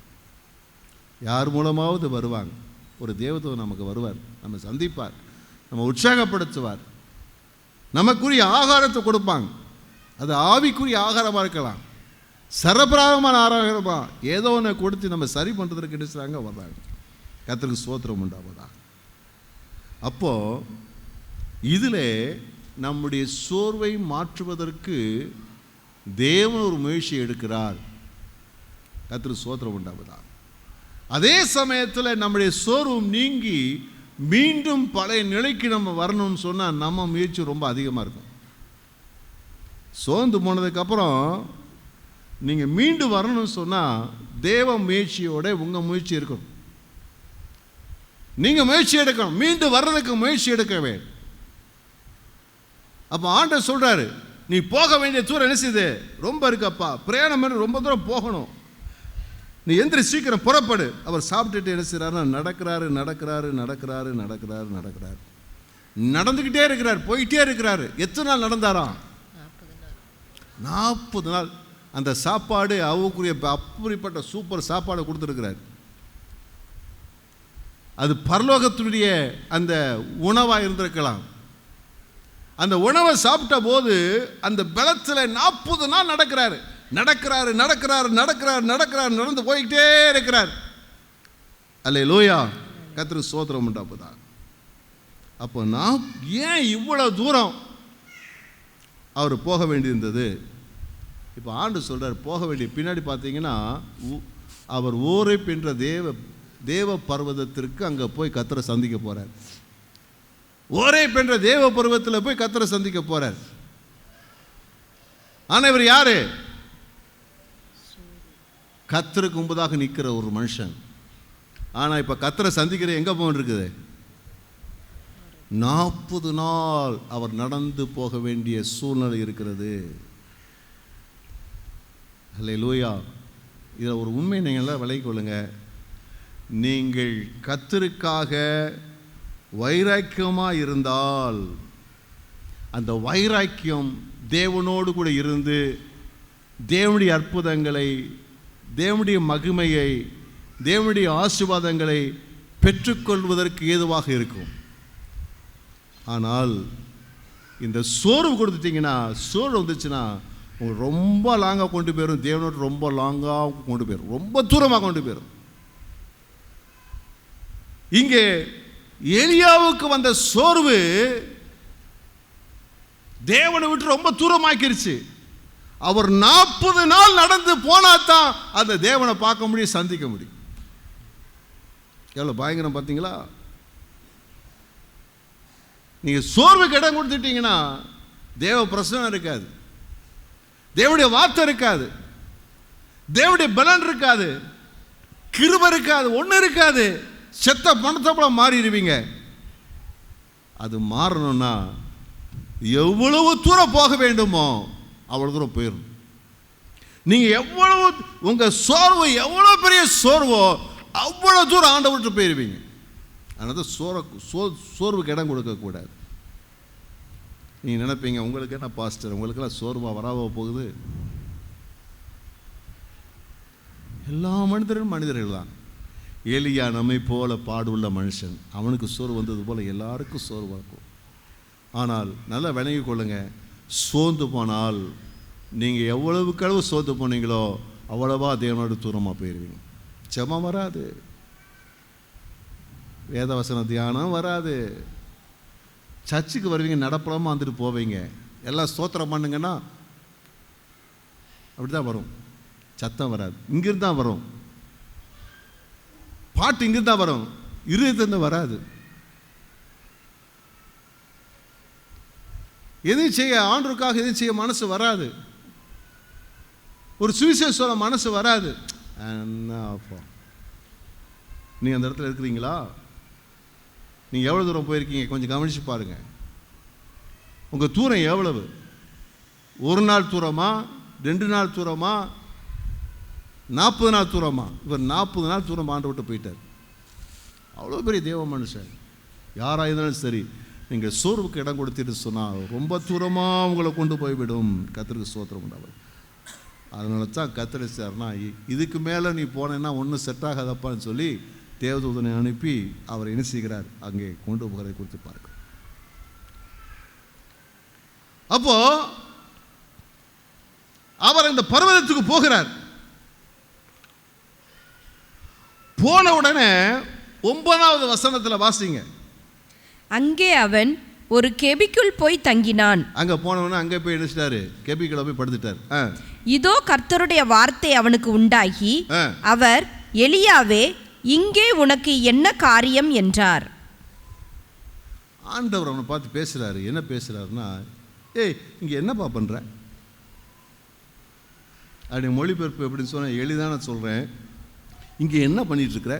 யார் மூலமாவது வருவாங்க, ஒரு தேவதூதன் நமக்கு வருவார், நம்ம சந்திப்பார், நம்ம உற்சாகப்படுத்துவார், நமக்குரிய ஆகாரத்தை கொடுப்பாங்க. அது ஆவிக்குரிய ஆகாரமாக இருக்கலாம், சரபிரதமான ஆகாரமா, ஏதோ ஒன்று கொடுத்து நம்ம சரி பண்ணுறதுக்கு கிடைச்சாங்க வர்றாங்க. கர்த்தருக்கு ஸ்தோத்திரம் உண்டாவதா. அப்போ இதில் நம்முடைய சோர்வை மாற்றுவதற்கு தேவன் ஒரு முயற்சி எடுக்கிறார். கர்த்தருக்கு ஸ்தோத்திரம் உண்டாவதா. அதே சமயத்தில் நம்முடைய சோர்வும் நீங்கி மீண்டும் பழைய நிலைக்கு நம்ம வரணும்னு சொன்னால் நம்ம முயற்சி ரொம்ப அதிகமாக இருக்கும். சோர்ந்து போனதுக்கப்புறம் நீங்கள் மீண்டும் வரணும்னு சொன்னால் தேவ முயற்சியோட உங்கள் முயற்சி இருக்கணும். நீங்கள் முயற்சி எடுக்கணும், மீண்டும் வர்றதுக்கு முயற்சி எடுக்க வேண்டும். அப்போ ஆண்டவர் சொல்கிறாரு, நீ போக வேண்டிய தூரம் என்ன செய்யுது, ரொம்ப இருக்கப்பா, பிரயாணம் பண்ணி ரொம்ப தூரம் போகணும், நீ எந்திரி சீக்கிரம் புறப்படு. அவர் சாப்பிட்டுட்டு என்ன செய்கிறாருன்னா நடக்கிறாரு நடக்கிறாரு நடக்கிறாரு நடக்கிறாரு நடக்கிறாரு நடந்துக்கிட்டே இருக்கிறார், போயிட்டே இருக்கிறாரு. எத்தனை நாள் நடந்தாராம்? 40 நாள். அந்த சாப்பாடு அவருக்குரிய அப்படிப்பட்ட சூப்பர் சாப்பாடு கொடுத்துருக்கிறார். அது பரலோகத்தினுடைய அந்த உணவாக இருந்திருக்கலாம். அந்த உணவை சாப்பிட்ட போது அந்த பலத்தில் 40 நாள் நடக்கிறாரு நடக்கிறாரு நடக்கிறாரு நடக்கிறாரு நடக்கிறாரு நடந்து போய்கிட்டே இருக்கிறார். அல்லேலூயா, கர்த்தருக்கு ஸ்தோத்திரம் உண்டாவதா. அப்போ நான் ஏன் இவ்வளவு தூரம் அவர் போக வேண்டியிருந்தது? இப்போ ஆண்டு சொல்றார் போக வேண்டிய பின்னாடி பார்த்தீங்கன்னா அவர் ஓரேப் என்ற தேவ பர்வதத்திற்கு அங்கே போய் கர்த்தரை சந்திக்க போறார். ஓரேப் என்ற தேவ பர்வதத்தில் போய் கர்த்தரை சந்திக்க போறார். ஆனால் இவர் யாரு? கர்த்தருக்கு முன்பதாக நிற்கிற ஒரு மனுஷன். ஆனால் இப்போ கர்த்தரை சந்திக்கிற எங்கே போக இருக்குது? 40 நாள் அவர் நடந்து போக வேண்டிய சூழ்நிலை இருக்கிறது. அல்லேலூயா. இதில் ஒரு உண்மை நீங்கள் விலகிக் கொள்ளுங்க. நீங்கள் கர்த்தருக்காக வைராக்கியமாக இருந்தால் அந்த வைராக்கியம் தேவனோடு கூட இருந்து தேவனுடைய அற்புதங்களை, தேவனுடைய மகிமையை, தேவனுடைய ஆசீர்வாதங்களை பெற்றுக்கொள்வதற்கு ஏதுவாக இருக்கும். ஆனால் இந்த சோர்வு கொடுத்துட்டிங்கன்னா, சோர்வு வந்துச்சுன்னா உங்களுக்கு ரொம்ப லாங்காக கொண்டு போயிடும், தேவனோடு ரொம்ப லாங்காக கொண்டு போயிடும், ரொம்ப தூரமாக கொண்டு போயிடும். இங்கே எலியாவுக்கு வந்த சோர்வு தேவனை விட்டு ரொம்ப தூரமாக்கிருச்சு. அவர் 40 நாள் நடந்து போனாதான் அந்த தேவனை பார்க்க முடியும், சந்திக்க முடியும். எவ்வளோ பயங்கரம் பார்த்தீங்களா? நீங்கள் சோர்வுக்கு இடம் கொடுத்துட்டீங்கன்னா தேவ பிரசனம் இருக்காது, தேவனுடைய வார்த்தை இருக்காது, தேவனுடைய பலன் இருக்காது, கிருபை இருக்காது, ஒன்றும் இருக்காது. செத்த பணத்தை போல மாறிடுவீங்க. அது மாறணும்னா எவ்வளவு தூரம் போக வேண்டுமோ அவ்வளவு தூரம் போயிடும். நீங்கள் எவ்வளவு உங்கள் சோர்வு எவ்வளோ பெரிய சோர்வோ அவ்வளோ தூரம் ஆண்டவர்கிட்ட போயிடுவீங்க. அதனால சோர்வுக்கு இடம் கொடுக்கக்கூடாது. நீங்கள் நினைப்பீங்க உங்களுக்கு என்ன பாஸ்டர், உங்களுக்கெல்லாம் சோர்வாக வராவ போகுது. எல்லா மனிதர்களும் மனிதர்கள் தான். எலியா நம்மை போல பாடுள்ள மனுஷன். அவனுக்கு சோறு வந்தது போல் எல்லாருக்கும் சோறு வரும். ஆனால் நல்லா விளங்கி கொள்ளுங்க, சோர்ந்து போனால் நீங்கள் எவ்வளவுக்களவு சோர்ந்து போனீங்களோ அவ்வளவா தேவனோட தூரமாக போயிடுவீங்க. ஜெபம் வராது, வேதவசன தியானம் வராது, சர்ச்சுக்கு வருவீங்க, நடப்படமாக வந்துட்டு போவீங்க, எல்லாம் ஸ்தோத்திரம் பண்ணுங்கன்னா அப்படி தான் வரும். சத்தம் வராது, இங்கிருந்து தான் வரும். பாட்டு இங்கிருந்து தான் வரும், இருதயத்திலிருந்து வராது. எதையும் செய்ய ஆண்டவருக்காக எதையும் செய்ய மனசு வராது. ஒரு சுவிசேஷம் சொல்ல மனசு வராது. அப்போ நீங்கள் அந்த இடத்துல இருக்கிறீங்களா? நீங்கள் எவ்வளோ தூரம் போயிருக்கீங்க கொஞ்சம் கவனித்து பாருங்கள். உங்கள் தூரம் எவ்வளவு? ஒரு நாள் தூரமா, 2 நாள் தூரமா, 40 நாள் தூரமா? இவர் 40 நாள் தூரம் ஆண்டு விட்டு போயிட்டார். அவ்வளோ பெரிய தேவ மனுஷன். யாராக இருந்தாலும் சரி, நீங்கள் சோர்வுக்கு இடம் கொடுத்துட்டு சொன்னால் ரொம்ப தூரமாக உங்களை கொண்டு போய்விடும். கர்த்தருக்கு ஸ்தோத்திரம் உண்டாகும். அதனால தான் கர்த்தர் சார்னா, இதுக்கு மேலே நீ போனேன்னா ஒன்றும் செட் ஆகாதப்பான்னு சொல்லி தேவதூதனை அனுப்பி அவர் என்ன செய்கிறார், அங்கே கொண்டு போகிறதை குறித்து பார்க்க. அப்போ அவர் இந்த பர்வதத்துக்கு போகிறார். போன உடனே 9வது வசனத்தில் வாசிங்க. அங்கே அவன் ஒரு கெபிக்குள் போய் தங்கினான். அங்க போனவன அங்கே போய் எழுச்சிட்டாரு, கெபிக்குள்ள போய் படுத்துட்டார். இதோ கர்த்தருடைய வார்த்தை அவனுக்கு உண்டாகி, அவர், எலியாவே, இங்கே உனக்கு என்ன காரியம் என்றார். ஆண்டவர் அவனை பார்த்து பேசுறாரு. என்ன பேசுறாருன்னா, ஏய் இங்க என்னப்பா பண்ற? அப்படி மொழிபெயர்ப்பு எப்படின்னு சொன்ன எளிதான சொல்றேன். இங்க என்ன பண்ணிட்டு இருக்கிற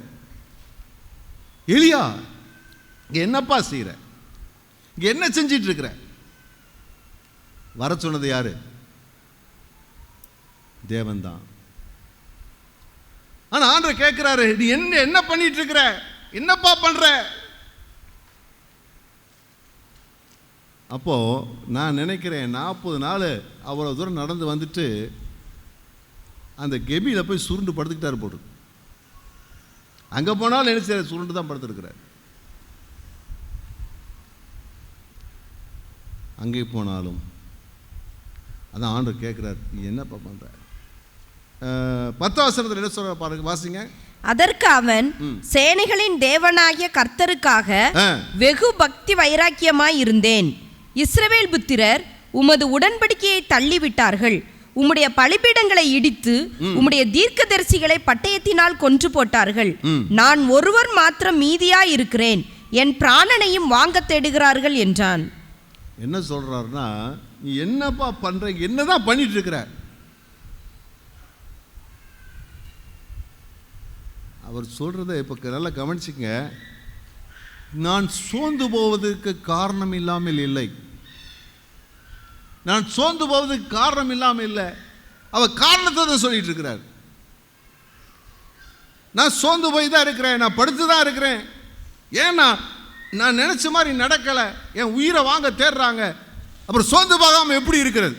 எலியா? இங்க என்னப்பா செய்யற? இங்க என்ன செஞ்சிட்டு இருக்கிற? வர சொன்னது யாரு? தேவன் தான். ஆனா ஆண்டவர் கேட்கிறாரு, நீ என்ன பண்ணிட்டு இருக்கிற? என்னப்பா பண்ற? அப்போ நான் நினைக்கிறேன் 40 நாள் அவ்வளவு தூரம் நடந்து வந்துட்டு அந்த கெபியில போய் சுருண்டு படுத்துக்கிட்டாரு போட்டு. அங்க போனாலும் என்ன செய்ய, சுருண்டு தான் படுத்துருக்கிறார். அங்கே போனாலும் அதான் ஆண்டவர் கேட்கிறார், நீ என்னப்பா பண்ற? 10வது வசனத்தில் என்ன சொல்ற பாருங்க, வாசிங்க. அதற்கு அவன், சேனைகளின் தேவனாகிய கர்த்தருக்காக வெகு பக்தி வைராக்கியமாய் இருந்தேன். இஸ்ரவேல் புத்திரர் உமது உடன்படிக்கையை தள்ளிவிட்டார்கள். உம்முடைய பலிபீடங்களை இடித்து உம்முடைய தீர்க்கதரிசிகளை பட்டயத்தினால் கொன்று போட்டார்கள். நான் ஒருவர் மாத்திரம் மீதியாய் இருக்கிறேன். என் பிராணனையும் வாங்க தேடுகிறார்கள் என்றான். என்ன சொல்றாருன்னா, நீ என்னப்பா பண்ற? என்னதான் பண்ணிட்டு இருக்கிற? அவர் சொல்றதை இப்ப நல்லா கவனிச்சுங்க. நான் சோர்ந்து போவதற்கு காரணம் இல்லாமல் இல்லை. நான் சோர்ந்து போவதற்கு காரணம் இல்லாமல் இல்லை. அவர் காரணத்தை தான் சொல்லிட்டு இருக்கிறார். நான் சோர்ந்து போய் தான் இருக்கிறேன், நான் படுத்து தான் இருக்கிறேன். ஏன்னா நான் நினைச்ச மாதிரி நடக்கலை, என் உயிரை வாங்க தேடுறாங்க. அப்புறம் சோர்ந்து போகாம எப்படி இருக்கிறது?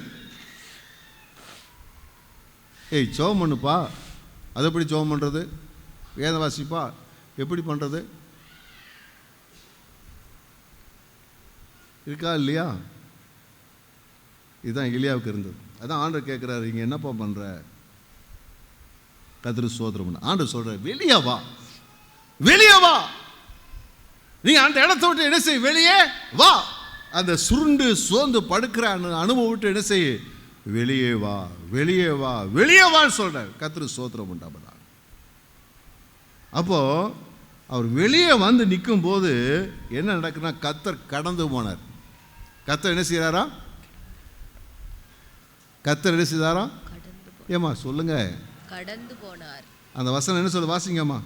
ஏய் ஜெபம் பண்ணுப்பா. அது எப்படி ஜெபம் பண்ணுறது? வேதவாசிப்பா எப்படி பண்ணுறது? இருக்கா இல்லையா? இதுதான் எலியாவுக்கு இருந்தது. அதான் ஆண்டவர் கேட்குறாரு, இங்கே என்னப்பா பண்ணுற? கர்த்தருக்கு ஸ்தோத்திரம். ஆண்டவர் சொல்கிறார், வெளியே வா, வெளியே வா. நீங்கள் அந்த இடத்த விட்டு என்ன செய்ய? வெளியே வா. அந்த சுருண்டு சோர்ந்து படுக்கிற அனுபவம் விட்டு என்ன செய்ய? வெளியே வா, வெளியே வா, வெளியே வான்னு சொல்கிறார். கர்த்தருக்கு ஸ்தோத்திரம் உண்டாவதா. அப்போ அவர் வெளியே வந்து நிற்கும் போது என்ன நடக்குன்னா, கர்த்தர் கடந்து போனார். கர்த்தர் என்ன செய்கிறாரா? கர்த்தர் என்ன செய்தாரா? ஏமா சொல்லுங்க. கடந்து போனார். அந்த வசனம் என்ன சொல்ல? வாசிங்கம்மா.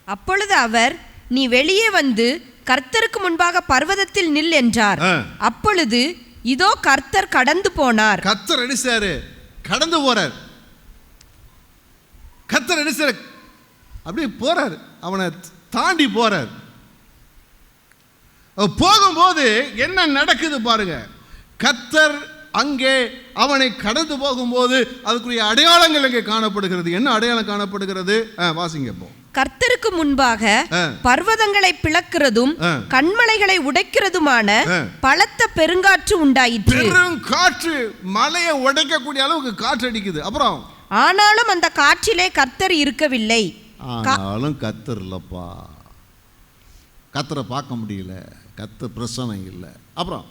அப்பொழுது அவர், நீ வெளியே வந்து கர்த்தருக்கு முன்பாக பர்வதத்தில் நில் என்றார். அப்பொழுது இதோ கர்த்தர் கடந்து போனார். கர்த்தர் என்ன செய்றாரு? கடந்து போறார். கர்த்தர் என்ன செய்றார்? அப்படியே போறார், அவனை தாண்டி போறார். போகும்போது என்ன நடக்குது பாருங்க. கர்த்தர் அங்கே அவனை கடந்து போகும்போது அதுக்குரிய அடையாளங்கள் அங்கே காணப்படுகிறது. என்ன அடையாளம் காணப்படுகிறது? வாசிங்க. போ கர்த்தருக்கு முன்பாக பர்வதங்களை பிளக்கிறதும் கண்மலைகளை உடைக்கிறதுமான பலத்த பெருங்காற்று உண்டாயிற்று. பெருங்காற்று மலையை உடைக்கக்கூடிய அளவுக்கு காற்று அடிக்குது. அப்புறம் ஆனாலும் அந்த காற்றிலே கர்த்தர் இருக்கவில்லை. ஆனாலும் கர்த்தர் இல்லப்பா, கர்த்தரை பார்க்க முடியல, கர்த்தர் பிரசன்னம் இல்லை. அப்புறம்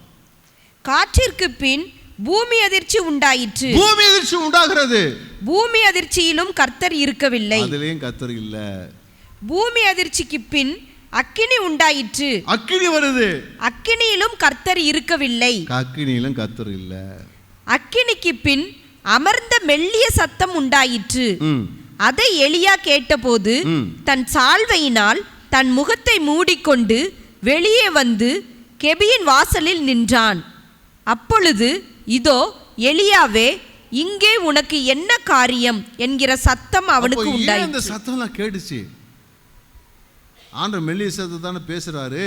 காற்றிற்கு பின் பூமி அதிர்ச்சி உண்டாயிற்று. பூமி அதிர்ச்சி உண்டாகிறது. பூமி அதிர்ச்சியிலும் கர்த்தர் இருக்கவில்லை, அதிலேயும் கர்த்தர் இல்ல. பூமி அதிர்ச்சிக்கு பின் அக்கினி உண்டாயிற்று. அக்கினி வருது. அக்கினியிலும் கர்த்தர் இருக்கவில்லை, அக்கினியிலும் கர்த்தர் இல்ல. அக்கினிக்கு பின் அமர்ந்த மெல்லிய சத்தம் உண்டாயிற்று. அதை எலியா கேட்டபோது தன் சால்வையினால் தன் முகத்தை மூடிக்கொண்டு வெளியே வந்து கெபியின் வாசலில் நின்றான். அப்பொழுது இதோ எலியாவே, இங்கே உனக்கு என்ன காரியம் என்கிற சத்தம் அவனுக்கு உண்டாயிற்று. இந்த சத்தம்லாம் கேட்டுச்சு. ஆண்டவர் மெல்லிய சத்தம் தானே பேசுறாரு,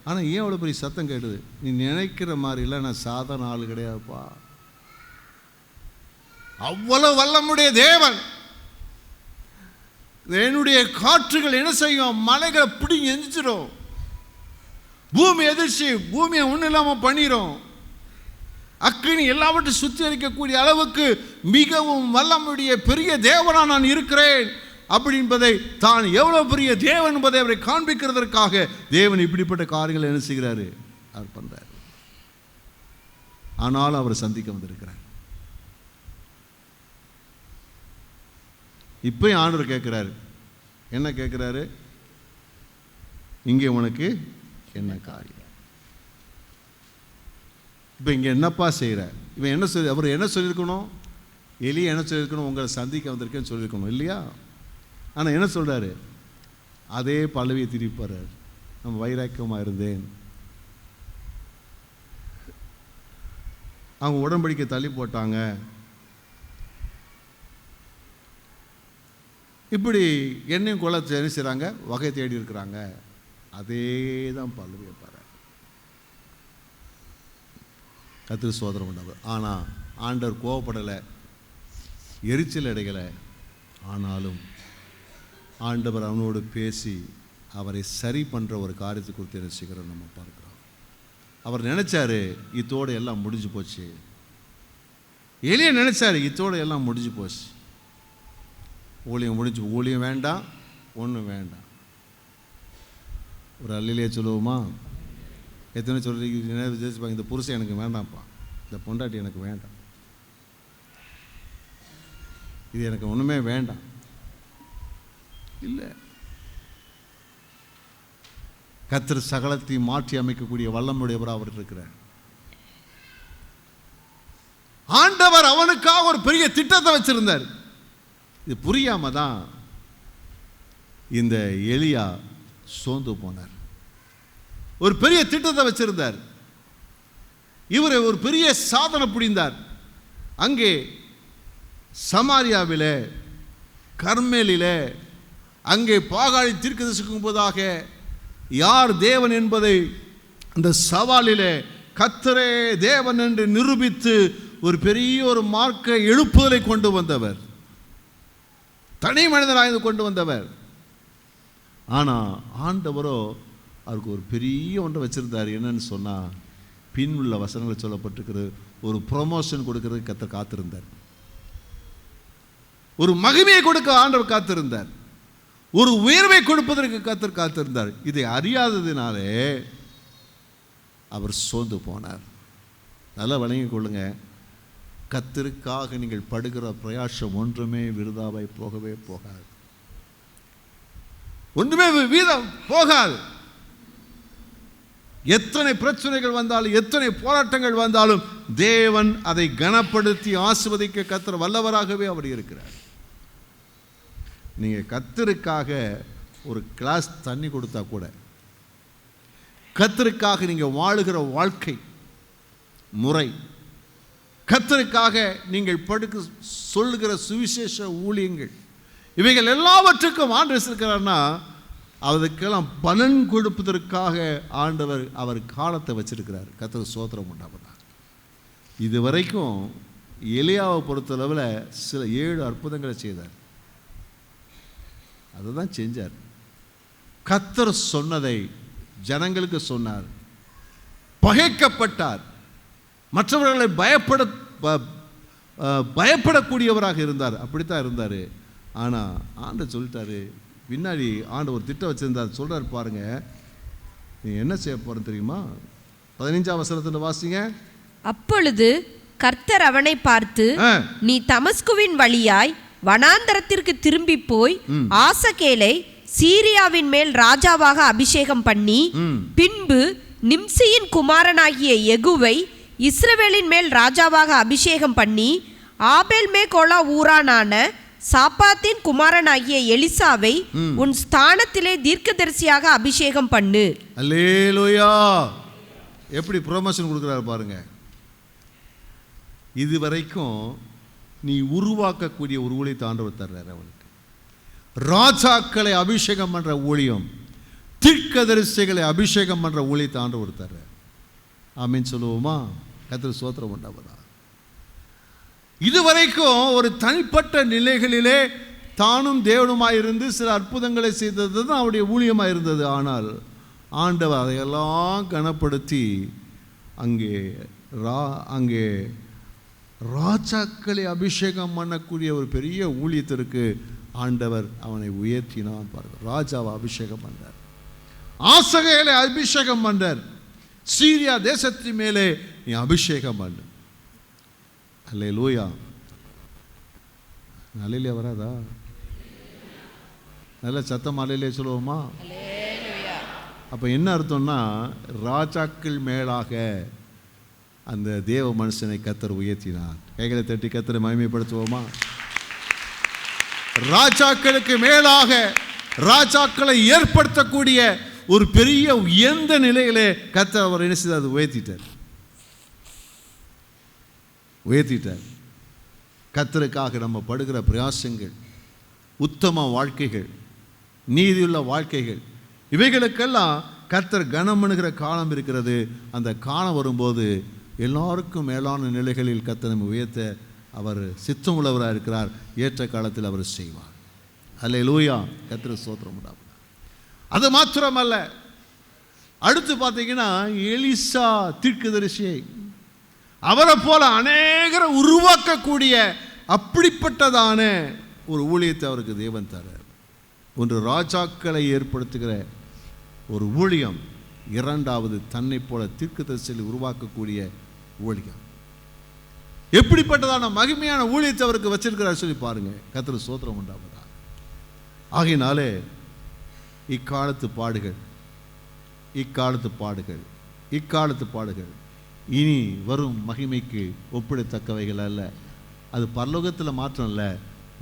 ஆனா ஏன் அவ்வளவு பெரிய சத்தம் கேட்டுது? நீ நினைக்கிற மாதிரி இல்லை, நான் சாதாரண ஆள் கிடையாதுப்பா. அவ்வளவு வல்லமுடைய தேவன். என்னுடைய காற்றுகள் என்ன செய்யும்? மலைகளை பிடிங்கி எந்திச்சிடும். பூமி எதிர்ச்சி பூமியை ஒன்றும் இல்லாமல் பண்ணிடும். அக்கினி எல்லாவற்றையும் சுத்திகரிக்கக்கூடிய அளவுக்கு மிகவும் வல்லமுடைய பெரிய தேவனா நான் இருக்கிறேன் அப்படி என்பதை தான் எவ்வளவு பெரிய தேவன் என்பதை அவரை காண்பிக்கிறதற்காக தேவன் இப்படிப்பட்ட காரியங்களை என்ன செய்கிறாரு? அவர் பண்றாரு. ஆனாலும் அவரை சந்திக்க வந்திருக்கிறார். இப்பயும் ஆண்டவர் கேட்கிறாரு. என்ன கேட்கிறாரு? இங்கே உனக்கு என்ன காரியம்? இப்போ இங்கே என்னப்பா செய்கிற? இவன் என்ன சொல்லி, அவர் என்ன சொல்லியிருக்கணும்? எலியா என்ன சொல்லியிருக்கணும்? உங்களை சந்திக்க வந்திருக்கேன்னு சொல்லியிருக்கணும் இல்லையா? ஆனால் என்ன சொல்கிறாரு? அதே பல்லவியை திருப்பார். நம்ம வைராக்கியமாக இருந்தேன், அவங்க உடன்படிக்கை தள்ளி போட்டாங்க, இப்படி என்னையும் கொலை என்ன செய்கிறாங்க, வகை தேடி இருக்கிறாங்க. அதே தான் பல்லவியை பாரு. கர்த்தர் சோதனை உண்டாகும். ஆனால் ஆண்டவர் கோவப்படலை, எரிச்சல் அடைகளை. ஆனாலும் ஆண்டவர் அவனோடு பேசி அவரை சரி பண்ணுற ஒரு காரியத்தை குறித்து என்ன செய்கிறோம் நம்ம பார்க்குறோம். அவர் நினச்சாரு இத்தோடு எல்லாம் முடிஞ்சு போச்சு. எலியா நினச்சாரு இத்தோடு எல்லாம் முடிஞ்சு போச்சு, ஊழியம் முடிஞ்சு, ஊழியம் வேண்டாம், ஒன்றும் வேண்டாம். ஒரு அல்லையிலே சொல்லுவோமா? எத்தனை சொல்லிப்பாங்க, இந்த புருஷன் எனக்கு வேண்டாம்ப்பா, இந்த பொண்டாட்டி எனக்கு வேண்டாம், இது எனக்கு ஒன்றுமே வேண்டாம். இல்லை, கர்த்தர் சகலத்தையும் மாற்றி அமைக்கக்கூடிய வல்லமுடையவராக அவர் இருக்கிறார். ஆண்டவர் அவனுக்காக ஒரு பெரிய திட்டத்தை வச்சிருந்தார். இது புரியாம தான் இந்த எலியா சோர்ந்து போனார். ஒரு பெரிய திட்டத்தை வச்சிருந்தார். இவர் ஒரு பெரிய சாதனை புரிந்தார். அங்கே சமாரியாவிலே, கர்மேலிலே, அங்கே பாகாலி தீர்க்கதரிசிக்கு முன்பதாக யார் தேவன் என்பதை அந்த சவாலிலே கர்த்தரே தேவன் என்று நிரூபித்து ஒரு பெரிய ஒரு மார்க்க எழுப்புதலை கொண்டு வந்தவர், தனி மனிதனாக கொண்டு வந்தவர். ஆனால் ஆண்டவரோ அவருக்கு ஒரு பெரிய ஒன்றை வச்சிருந்தார். என்னன்னு சொன்னால், பின் உள்ள வசனங்கள் சொல்லப்பட்டிருக்கிறது, ஒரு ப்ரொமோஷன் கொடுக்கறதுக்கு கர்த்தர் காத்திருந்தார். ஒரு மகிமையை கொடுக்க ஆண்டவர் காத்திருந்தார். ஒரு உயர்வை கொடுப்பதற்கு கர்த்தர் காத்திருந்தார். இதை அறியாததினாலே அவர் சோர்ந்து போனார். நல்லா வழங்கிக் கொள்ளுங்க. கர்த்தருக்காக நீங்கள் படுகிற பிரயாசம் ஒன்றுமே விருதாவாய் போகவே போகாது. ஒன்றுமே வீதம் போகாது. எத்தனை பிரச்சனைகள் வந்தாலும், எத்தனை போராட்டங்கள் வந்தாலும் தேவன் அதை கனப்படுத்தி ஆசீர்வதிக்க கர்த்தர் வல்லவராகவே அவர் இருக்கிறார். நீங்கள் கர்த்தருக்காக ஒரு கிளாஸ் தண்ணி கொடுத்தா கூட, கர்த்தருக்காக நீங்கள் வாழுகிற வாழ்க்கை முறை, கர்த்தருக்காக நீங்கள் படுக்க சொல்லுகிற சுவிசேஷ ஊழியங்கள், இவைகள் எல்லாவற்றுக்கும் ஆண்டவர் இருக்கிறார்னா அதுக்கெல்லாம் பலன் கொடுப்பதற்காக ஆண்டவர் அவர் காலத்தை வச்சிருக்கிறார். கர்த்தர் ஸ்தோத்திரம் உண்டாவதா. இதுவரைக்கும் எலியாவை பொறுத்தளவில் சில 7 அற்புதங்களை செய்தார். அதுதான் செஞ்சார். கர்த்தர் சொன்னதை ஜனங்களுக்கு சொன்னார். பகைக்கப்பட்டார். மற்றவர்களை பயப்படக்கூடியவராக இருந்தார். அப்படித்தான் இருந்தார். ஆனால் ஆண்டவர் சொல்லிட்டாரு, பின்னாடி ஆண்டவர் திட்டம் வச்சிருந்தார். சொல்றாரு பாருங்க, நீ என்ன செய்ய போற தெரியுமா? 15ஆம் வசனத்தில் வாசிங்க. அப்பொழுது கர்த்தர் அவனை பார்த்து, நீ தமஸ்குவின் வழியாய் வனாந்தரத்திற்கு திரும்பி போய் ஆசகேலை சீரியாவின் மேல் ராஜாவாக அபிஷேகம் பண்ணி, பின்பு நிம்சியின் குமாரனாகிய யெகூவை இஸ்ரவேலின் மேல் ராஜாவாக அபிஷேகம் பண்ணி, ஆபேல் மேகோலா ஊரானான சாப்பாத்தின் குமாரனாகிய எலிசாவை உன் ஸ்தானத்திலே தீர்க்கதரிசியாக அபிஷேகம் பண்ணு. அல்லேலூயா. எப்படி ப்ரொமோஷன் கொடுக்குறாரு பாருங்க. இதுவரைக்கும் நீ உருவாக்கக்கூடிய ஒரு ஊழியத்தை ஆண்டவர் தர்றாரு அவனுக்கு. ராஜாக்களை அபிஷேகம் பண்ற ஊழியம், தீர்க்கதரிசிகளை அபிஷேகம் பண்ற ஊழியத்தை ஆண்டவர் தர்றார். ஆமென் சொல்லுவோமா? கர்த்தர் ஸ்தோத்திரம் உண்டாவதா. இதுவரைக்கும் ஒரு தனிப்பட்ட நிலைகளிலே தானும் தேவனுமாயிருந்து சில அற்புதங்களை செய்தது தான் அவருடைய ஊழியமாக இருந்தது. ஆனால் ஆண்டவர் அதையெல்லாம் கனப்படுத்தி அங்கே ராஜாக்களை அபிஷேகம் பண்ணக்கூடிய ஒரு பெரிய ஊழியத்திற்கு ஆண்டவர் அவனை உயர்த்தினான். பாருங்க, ராஜாவை அபிஷேகம் பண்ணார், ஆசகேலை அபிஷேகம் பண்ணார், சீரியா தேசத்தின் மேலே நீ அபிஷேகம் பண்ணு. அல்லேலூயா. அல்லேலூயா வராதா? நல்ல சத்தம் அல்லேலூயா சொல்லுவோமா? அப்போ என்ன அர்த்தம்னா, ராஜாக்கள் மேலாக அந்த தேவ மனுஷனை கர்த்தர் உயர்த்தினார். கைகளை தட்டி கர்த்தரை மகிமைப்படுத்துவோமா? ராஜாக்களுக்கு மேலாக ராஜாக்களை ஏற்படுத்தக்கூடிய ஒரு பெரிய உயர்ந்த நிலையிலே கர்த்தர் அவர் என்ன செய்தார்? அது உயர்த்திட்டார். கர்த்தருக்காக நம்ம படுகிற பிரயாசங்கள், உத்தம வாழ்க்கைகள், நீதியுள்ள வாழ்க்கைகள், இவைகளுக்கெல்லாம் கர்த்தர் கனம் பண்ணுகிற காலம் இருக்கிறது. அந்த காலம் வரும்போது எல்லாருக்கும் மேலான நிலைகளில் கர்த்தர் நம்ம உயர்த்த அவர் சித்தம் உள்ளவராக இருக்கிறார். ஏற்ற காலத்தில் அவர் செய்வார். அல்லேலூயா. கர்த்தர் ஸ்தோத்திரம் உண்டாகும். அது மாத்திரமல்ல, அடுத்து பார்த்தீங்கன்னா எலிசா தீர்க்கதரிசியை அவரை போல அநேகரை உருவாக்கக்கூடிய அப்படிப்பட்டதான ஒரு ஊழியத்தை அவருக்கு தேவன் தரார். ஒன்று ராஜாக்களை ஏற்படுத்துகிற ஒரு ஊழியம், இரண்டாவது தன்னை போல தீர்க்கதரிசிகளை உருவாக்கக்கூடிய ஊழியம். எப்படிப்பட்டதான மகிமையான ஊழியத்தை அவருக்கு வச்சிருக்கிறார் சொல்லி பாருங்க. கர்த்தர் ஸ்தோத்திரம் உண்டாவதா. ஆகையினாலே இக்காலத்து பாடுகள் இனி வரும் மகிமைக்கு ஒப்பிடத்தக்கவைகள் அல்ல. அது பரலோகத்தில் மாற்றம் அல்ல,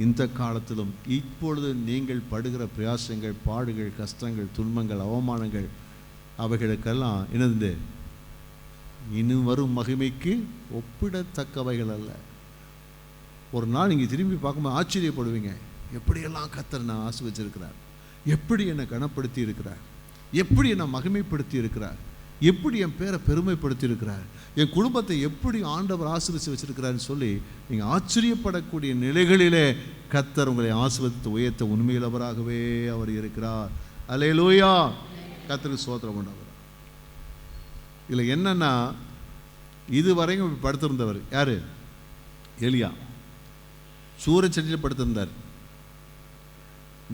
இந்த காலத்திலும் இப்பொழுது நீங்கள் படுகிற பிரயாசங்கள், பாடுகள், கஷ்டங்கள், துன்பங்கள், அவமானங்கள், அவைகளுக்கெல்லாம் என்னது? இன்னும் வரும் மகிமைக்கு ஒப்பிடத்தக்கவைகள் அல்ல. ஒரு நாள் நீங்கள் திரும்பி பார்க்கும்போது ஆச்சரியப்படுவீங்க, எப்படியெல்லாம் கர்த்தர் நான் ஆசீர்வதிச்சிருக்கிறார், எப்படி என்னை கனப்படுத்தி இருக்கிறார், எப்படி என்னை மகிமைப்படுத்தி இருக்கிறார், எப்படி என் பேரை பெருமைப்படுத்தி இருக்கிறார், என் குடும்பத்தை எப்படி ஆண்டவர் ஆசீர்வதித்து வச்சிருக்கிறான்னு சொல்லி நீங்கள் ஆச்சரியப்படக்கூடிய நிலைகளிலே கர்த்தர் உங்களை ஆசீர்வதித்து உயர்த்த உண்மையிலவராகவே அவர் இருக்கிறார். அல்லேலூயா. கர்த்தருக்கு ஸ்தோத்திரம் உண்டாகும். இதில் என்னன்னா, இதுவரைக்கும் படுத்திருந்தவர் யாரு? எலியா. சூரியச்செடியில் படுத்திருந்தார்.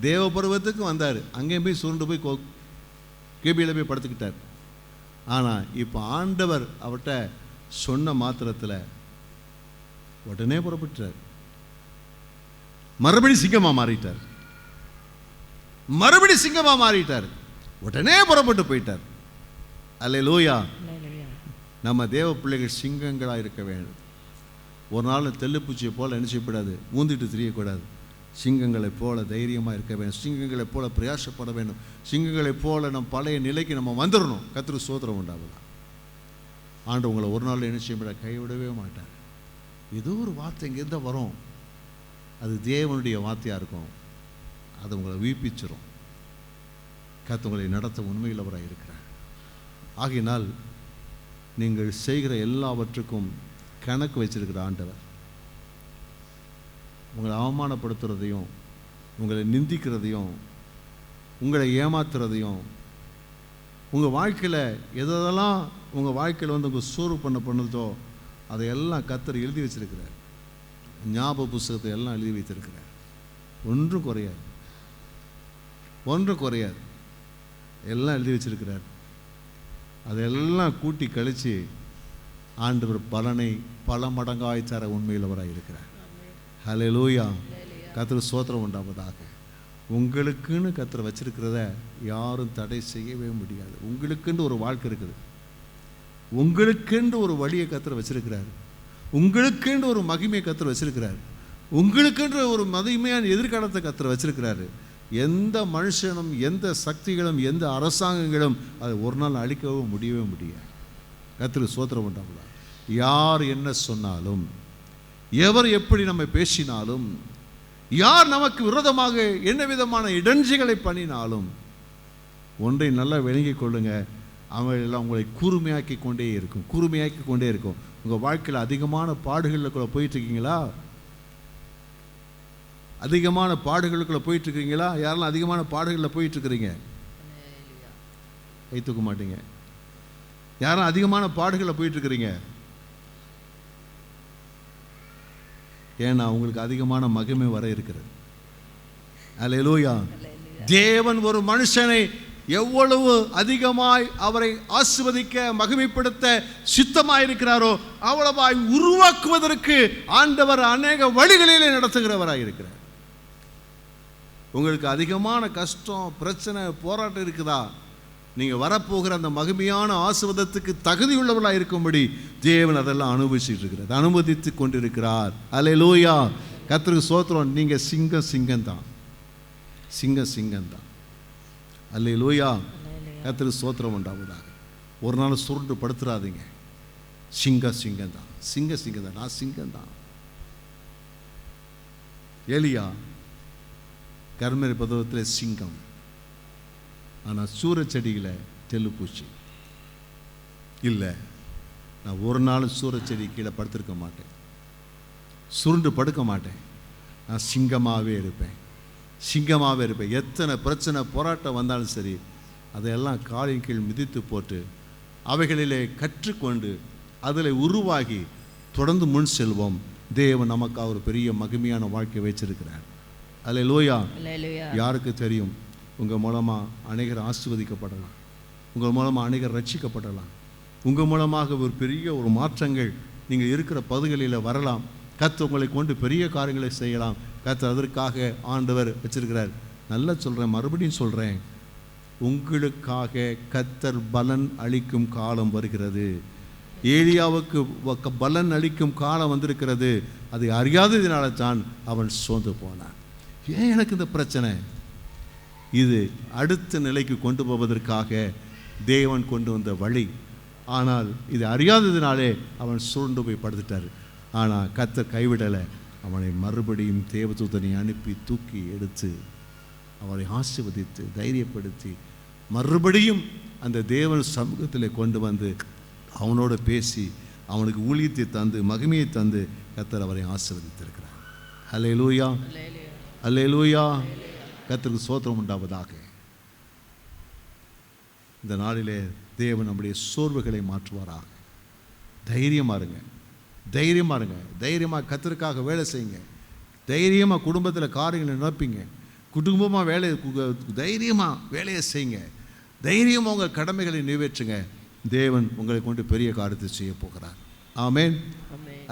தேவ பருவத்துக்கு வந்தார், அங்கேயும் போய் சுருண்டு போய் கேபியில் போய் படுத்துக்கிட்டார். ஆனால் இப்போ ஆண்டவர் அவர்கிட்ட சொன்ன மாத்திரத்தில் உடனே புறப்பட்டார். மறுபடி சிங்கமாக மாறிட்டார். உடனே புறப்பட்டு போயிட்டார். அல்லேலூயா. நம்ம தேவ பிள்ளைகள் சிங்கங்களாக இருக்க வேண்டும். ஒரு நாள் தெல்லுப்பூச்சியை போல் என்ன செய்யக்கூடாது? ஊந்திட்டு தெரியக்கூடாது. சிங்கங்களைப் போல தைரியமாக இருக்க வேண்டும். சிங்கங்களைப் போல பிரயாசப்பட வேண்டும். சிங்கங்களைப் போல நம் பழைய நிலைக்கு நம்ம வந்துடணும். கர்த்தருக்கு ஸ்தோத்திரம் உண்டாகும். ஆண்டு உங்களை ஒரு நாள் என்ன செய்ய கைவிடவே மாட்டார். ஏதோ ஒரு வார்த்தை இங்கேருந்து வரும், அது தேவனுடைய வார்த்தையாக இருக்கும், அது உங்களை உயிர்ப்பிச்சிடும். கர்த்தர் உங்களை நடத்த உண்மையில் அவராக இருக்கிறார். ஆகையினால் நீங்கள் செய்கிற எல்லாவற்றுக்கும் கணக்கு வச்சிருக்கிற ஆண்டவர் உங்களை அவமானப்படுத்துறதையும் உங்களை நிந்திக்கிறதையும் உங்களை ஏமாத்துறதையும் உங்கள் வாழ்க்கையில் எதெல்லாம் உங்கள் வாழ்க்கையில் வந்து உங்கள் சோர்வு பண்ணுதோ அதையெல்லாம் கர்த்தர் எழுதி வச்சிருக்கிறார். ஞாபக புஸ்தகத்தை எல்லாம் எழுதி வைத்திருக்கிறார். ஒன்றும் குறையாது, எல்லாம் எழுதி வச்சிருக்கிறார். அதெல்லாம் கூட்டி கழித்து ஆண்டவர் பலனை பல மடங்காய் தர உண்மையுள்ளவராக இருக்கிறார். ஹல்லேலூயா. கர்த்தருக்கு ஸ்தோத்திரம் உண்டாவதாக. உங்களுக்குன்னு கர்த்தர் வச்சிருக்கிறத யாரும் தடை செய்யவே முடியாது. உங்களுக்குன்னு ஒரு வாழ்க்கை இருக்குது, உங்களுக்கென்று ஒரு வழியை கர்த்தர் வச்சிருக்கிறார், உங்களுக்கென்று ஒரு மகிமையை கர்த்தர் வச்சிருக்கிறார், உங்களுக்கென்று ஒரு மகிமையான எதிர்காலத்தை கர்த்தர் வச்சிருக்கிறாரு. எந்த மனுஷனும் எந்த சக்திகளும் எந்த அரசாங்கங்களும் அதை ஒரு நாள் அழிக்கவும் முடியவே முடியாது. கர்த்தருக்கு ஸ்தோத்திரம் உண்டாவதாக. யார் என்ன சொன்னாலும், எவர் எப்படி நம்ம பேசினாலும், யார் நமக்கு விரோதமாக என்ன விதமான இடைஞ்சல்களை பண்ணினாலும் ஒன்றை நல்லா விளங்கிக் கொள்ளுங்க, அவங்களெல்லாம் உங்களை கூர்மையாக்கி கொண்டே இருக்கும். உங்கள் வாழ்க்கையில் அதிகமான பாடுகளுக்குள்ள போயிட்டுருக்கீங்களா? அதிகமான பாடுகளுக்குள்ள போயிட்டுருக்கீங்களா? யாரெல்லாம் அதிகமான பாடுகளில் போயிட்டுருக்கிறீங்க? கை தூக்க மாட்டீங்க. யாரும் அதிகமான பாடுகளில் போயிட்டுருக்கிறீங்க? ஏன்னா உங்களுக்கு அதிகமான மகிமை வர இருக்கிறது. அல்லேலூயா. தேவன் ஒரு மனுஷனை எவ்வளவு அதிகமாய் அவரை ஆசீர்வதிக்க மகிமைப்படுத்த சித்தமாயிருக்கிறாரோ அவ்வளவாய் உருவாக்குவதற்கு ஆண்டவர் அநேக வழிகளிலே நடத்துகிறவராய் இருக்கிறார். உங்களுக்கு அதிகமான கஷ்டம், பிரச்சனை, போராட்டம் இருக்குதா? நீங்கள் வரப்போகிற அந்த மகிமையான ஆசீர்வாதத்துக்கு தகுதியுள்ளவர்களாக இருக்கும்படி தேவன் அதெல்லாம் அனுமதித்து கொண்டிருக்கிறார். அல்லேலூயா. கர்த்தருக்கு ஸ்தோத்திரம். நீங்கள் சிங்கம்தான். அல்லேலூயா. கர்த்தருக்கு ஸ்தோத்திரம் உண்டாவதாக. ஒரு நாள் சுருண்டு படுத்துறாதீங்க. சிங்கம்தான். நான் சிங்கம்தான். எலியா கர்மேல் பர்வதத்தில் சிங்கம், ஆனால் சூரச்செடியில் தெல்லுப்பூச்சி. இல்லை, நான் ஒரு நாள் சூரச்செடி கீழே படுத்திருக்க மாட்டேன், சுருண்டு படுக்க மாட்டேன். நான் சிங்கமாகவே இருப்பேன். எத்தனை பிரச்சனை போராட்டம் வந்தாலும் சரி, அதையெல்லாம் காலின் கீழ் மிதித்து போட்டு அவைகளிலே கற்றுக்கொண்டு அதில் உருவாகி தொடர்ந்து முன் செல்வோம். தேவன் நமக்கு ஒரு பெரிய மகிமையான வாழ்க்கை வச்சிருக்கிறார். அல்லேலூயா. யாருக்கு தெரியும், உங்கள் மூலமாக அநேகர் ஆசீர்வதிக்கப்படலாம், உங்கள் மூலமாக அநேகர் ரட்சிக்கப்படலாம், உங்கள் மூலமாக ஒரு பெரிய ஒரு மாற்றங்கள் நீங்கள் இருக்கிற பகுதிகளில் வரலாம். கர்த்தர் உங்களை கொண்டு பெரிய காரியங்களை செய்யலாம். கர்த்தர் அதற்காக ஆண்டவர் வச்சிருக்கிறார். நல்லா சொல்கிறேன், மறுபடியும் சொல்கிறேன், உங்களுக்காக கர்த்தர் பலன் அளிக்கும் காலம் வருகிறது. ஏலியாவுக்கு பலன் அளிக்கும் காலம் வந்திருக்கிறது. அதை அறியாததினால தான் அவன் சோர்ந்து போனான். ஏன் எனக்கு இந்த பிரச்சனை? இது அடுத்த நிலைக்கு கொண்டு போவதற்காக தேவன் கொண்டு வந்த வழி. ஆனால் இது அறியாததினாலே அவன் சுருண்டு போய் படுத்துட்டார். ஆனால் கர்த்தர் கைவிடலை. அவனை மறுபடியும் தேவதூதனை அனுப்பி தூக்கி எடுத்து அவரை ஆசீர்வதித்து தைரியப்படுத்தி மறுபடியும் அந்த தேவன் சமூகத்தில் கொண்டு வந்து அவனோட பேசி அவனுக்கு ஊழியத்தை தந்து மகிமையை தந்து கர்த்தர் அவரை ஆசீர்வதித்திருக்கிறார். அல்லேலூயா. கர்த்தருக்கு ஸ்தோத்திரம் உண்டாவதாக. இந்த நாளிலே தேவன் நம்முடைய சோர்வுகளை மாற்றுவாராக. தைரியமாக இருங்க. தைரியமாக கர்த்தருக்காக வேலை செய்யுங்க. தைரியமாக குடும்பத்தில் காரியங்களை நிரப்பிங்க. குடும்பமாக தைரியமாக வேலையை செய்யுங்க. தைரியமாக உங்கள் கடமைகளை நிறைவேற்றுங்க. தேவன் உங்களை கொண்டு பெரிய காரியத்தை செய்ய போகிறார். ஆமென்.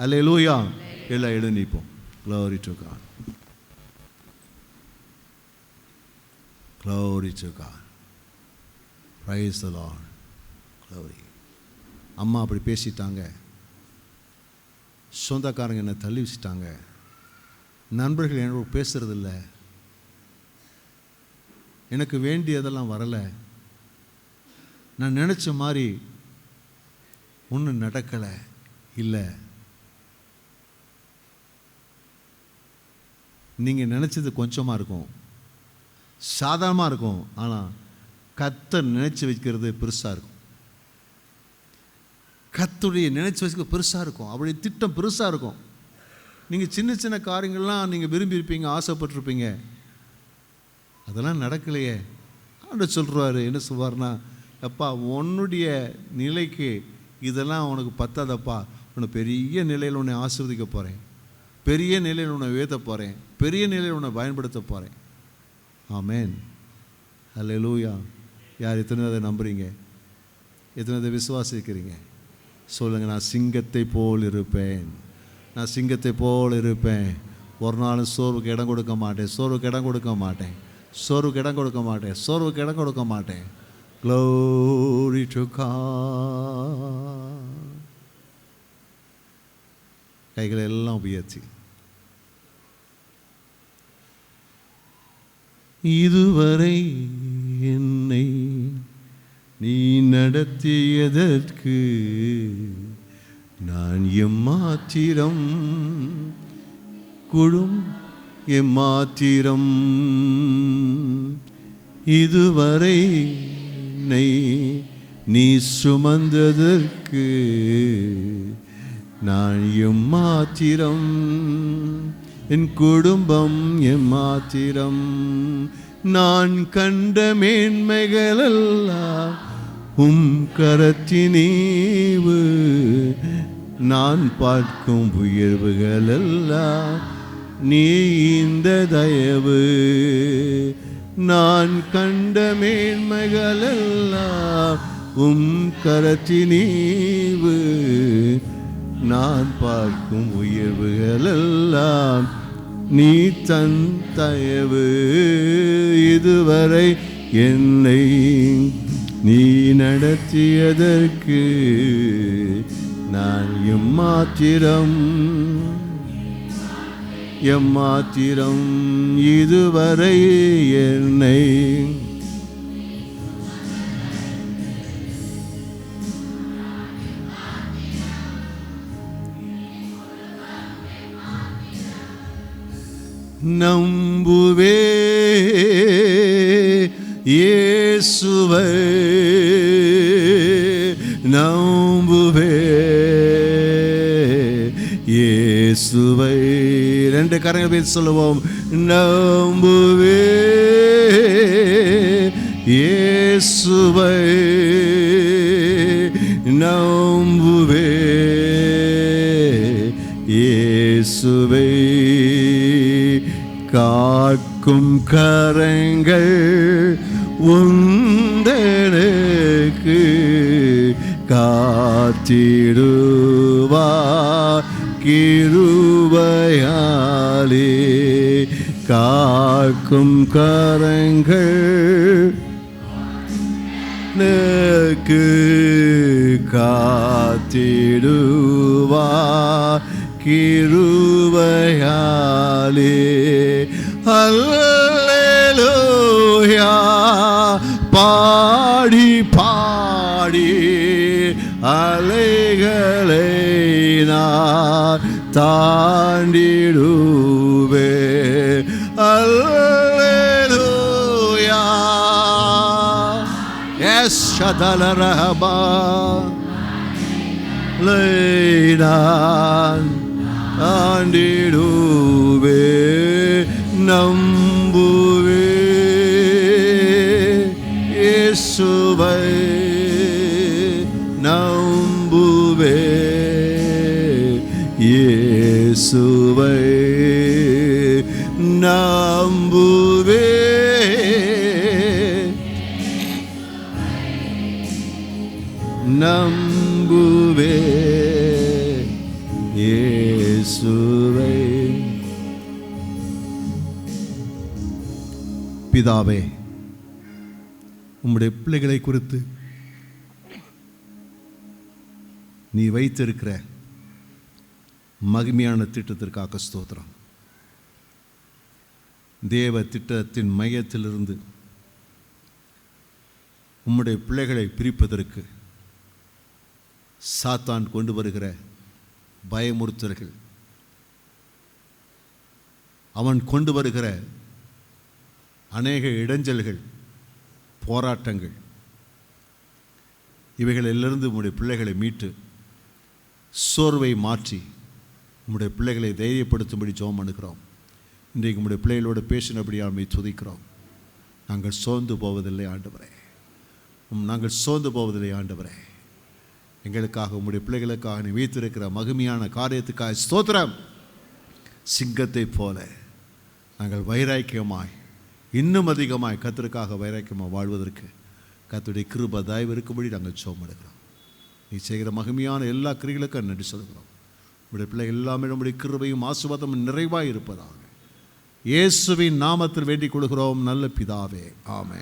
அல்லேலூயா. எல்லாம் எழுந்திப்போம். Glory to God. Glory to God. Praise the Lord. Glory. அம்மா அப்படி பேசிட்டாங்க, சொந்தக்காரங்க என்னை தள்ளி வச்சுட்டாங்க, நண்பர்கள் என்னோட பேசுறதில்ல, எனக்கு வேண்டியதெல்லாம் வரலை, நான் நினச்ச மாதிரி ஒன்றும் நடக்கலை. இல்லை, நீங்கள் நினச்சது கொஞ்சமாக இருக்கும், சாதாரணமாக இருக்கும். ஆனால் கர்த்தர் நினைச்சு வைக்கிறது பெருசாக இருக்கும். கர்த்தருடைய நினைச்சு வச்சுக்க பெருசாக இருக்கும். அவருடைய திட்டம் பெருசாக இருக்கும். நீங்கள் சின்ன சின்ன காரியங்கள்லாம் நீங்கள் விரும்பியிருப்பீங்க, ஆசைப்பட்டிருப்பீங்க. அதெல்லாம் நடக்கலையே. ஆண்டவர் சொல்கிறாரு, என்ன சொல்வார்னா, அப்பா உன்னுடைய நிலைக்கு இதெல்லாம் உனக்கு பத்தாதப்பா, உன்னை பெரிய நிலையில் உன்னை ஆசீர்வதிக்க போகிறேன், பெரிய நிலையில் உன்னை உயர்த்த போகிறேன், பெரிய நிலையில் உன்னை பயன்படுத்த போகிறேன். ஆமென், அல்லேலூயா. யார் எத்தனை அதை நம்புறீங்க? எத்தனை அதை விசுவாசிக்கிறீங்க? சொல்லுங்கள், நான் சிங்கத்தை போல் இருப்பேன், நான் சிங்கத்தை போல் இருப்பேன். ஒரு நாளும் சோர்வுக்கு இடம் கொடுக்க மாட்டேன், சோர்வுக்கு இடம் கொடுக்க மாட்டேன், சோர்வுக்கு இடம் கொடுக்க மாட்டேன், சோர்வுக்கு இடம் கொடுக்க மாட்டேன். Glory to God. கைகளை எல்லாம் உயர்த்தி, இதுவரை என்னை நீ நடத்தியதற்கு நான் எம்மாத்திரம் எம்மாத்திரம், இதுவரை நீ சுமந்ததற்கு நான் எம்மாத்திரம், என் குடும்பம் எம்மாத்திரம். நான் கண்ட மேன்மைகளெல்லாம் கரத்தினீவு, நான் பார்க்கும் உயர்வுகளெல்லாம் நீ இந்த தயவு. நான் கண்ட மேன்மைகளெல்லாம் கரத்தினீவு, நான் பார்க்கும் உயர்வுகளெல்லாம் நீ தன் தயவு. இதுவரை என்னை நீ நடத்தியதற்கு நான் எம்மாத்திரம் எம்மாத்திரம், இதுவரை என்னை நம்புவே இயேசுவை, நம்புவே இயேசுவை. ரெண்டு கரங்கள் பேசி சொல்லுவோம், நம்புவே இயேசுவை, நம்புவே இயேசுவை. காக்கும் கரங்கள் உந்தனுக்கு காத்திடுவார் கிருபையாலே. காக்கும் கரங்கள் எனக்கு காத்திடுவார் கிருபையாலே. அல்லேலூயா பாடி பாடி அலைகளை நான் தாண்டிடுவே. அல்லேலூயா எஸ் ஷதலரஹபா நான் தாண்டிடுவே. நம்புவே இயேசுவை, நம்புவே இயேசுவை, நம்புவே நம்புவே இயேசுவை. பிதாவே, உம்முடைய பிள்ளைகளை குறித்து நீ வைத்திருக்கிற மகிமையான திட்டத்திற்காக ஸ்தோத்திரம். தேவ திட்டத்தின் மையத்திலிருந்து உம்முடைய பிள்ளைகளை பிரிப்பதற்கு சாத்தான் கொண்டு வருகிற பயமுறுத்தல்கள், அவன் கொண்டு வருகிற அநேக இடைஞ்சல்கள், போராட்டங்கள், இவைகளிலிருந்து உம்முடைய பிள்ளைகளை மீட்டு சோர்வை மாற்றி உம்முடைய பிள்ளைகளை தைரியப்படுத்தும்படி ஜெபம் பண்ணுகிறோம். இன்றைக்கு உம்முடைய பிள்ளைகளோடு பேசினபடியால் உம்மை துதிக்கிறோம். நாங்கள் சோர்ந்து போவதில்லை ஆண்டவரே. நாங்கள் சோர்ந்து போவதில்லை ஆண்டவரே. எங்களுக்காக உம்முடைய பிள்ளைகளுக்காக நீ வைத்திருக்கிற மகிமையான காரியத்துக்காக ஸ்தோத்திரம். சிங்கத்தை போல நாங்கள் வைராக்கியமாய், இன்னும் அதிகமாய் கர்த்தருக்காக வைராக்கியமாக வாழ்வதற்கு கர்த்தருடைய கிருபை தயவு இருக்கும்படி நாங்கள் சோமடுகிறோம். நீ செய்கிற மகிமையான எல்லா கிரிகளுக்கும் நன்றி சொல்கிறோம். உடைய பிள்ளைகள் எல்லாமே நம்முடைய கிருபையும் ஆசீர்வாதமும் நிறைவாய் இருப்பதாக இயேசுவின் நாமத்தில் வேண்டிக் கொள்கிறோம் நல்ல பிதாவே, ஆமென்.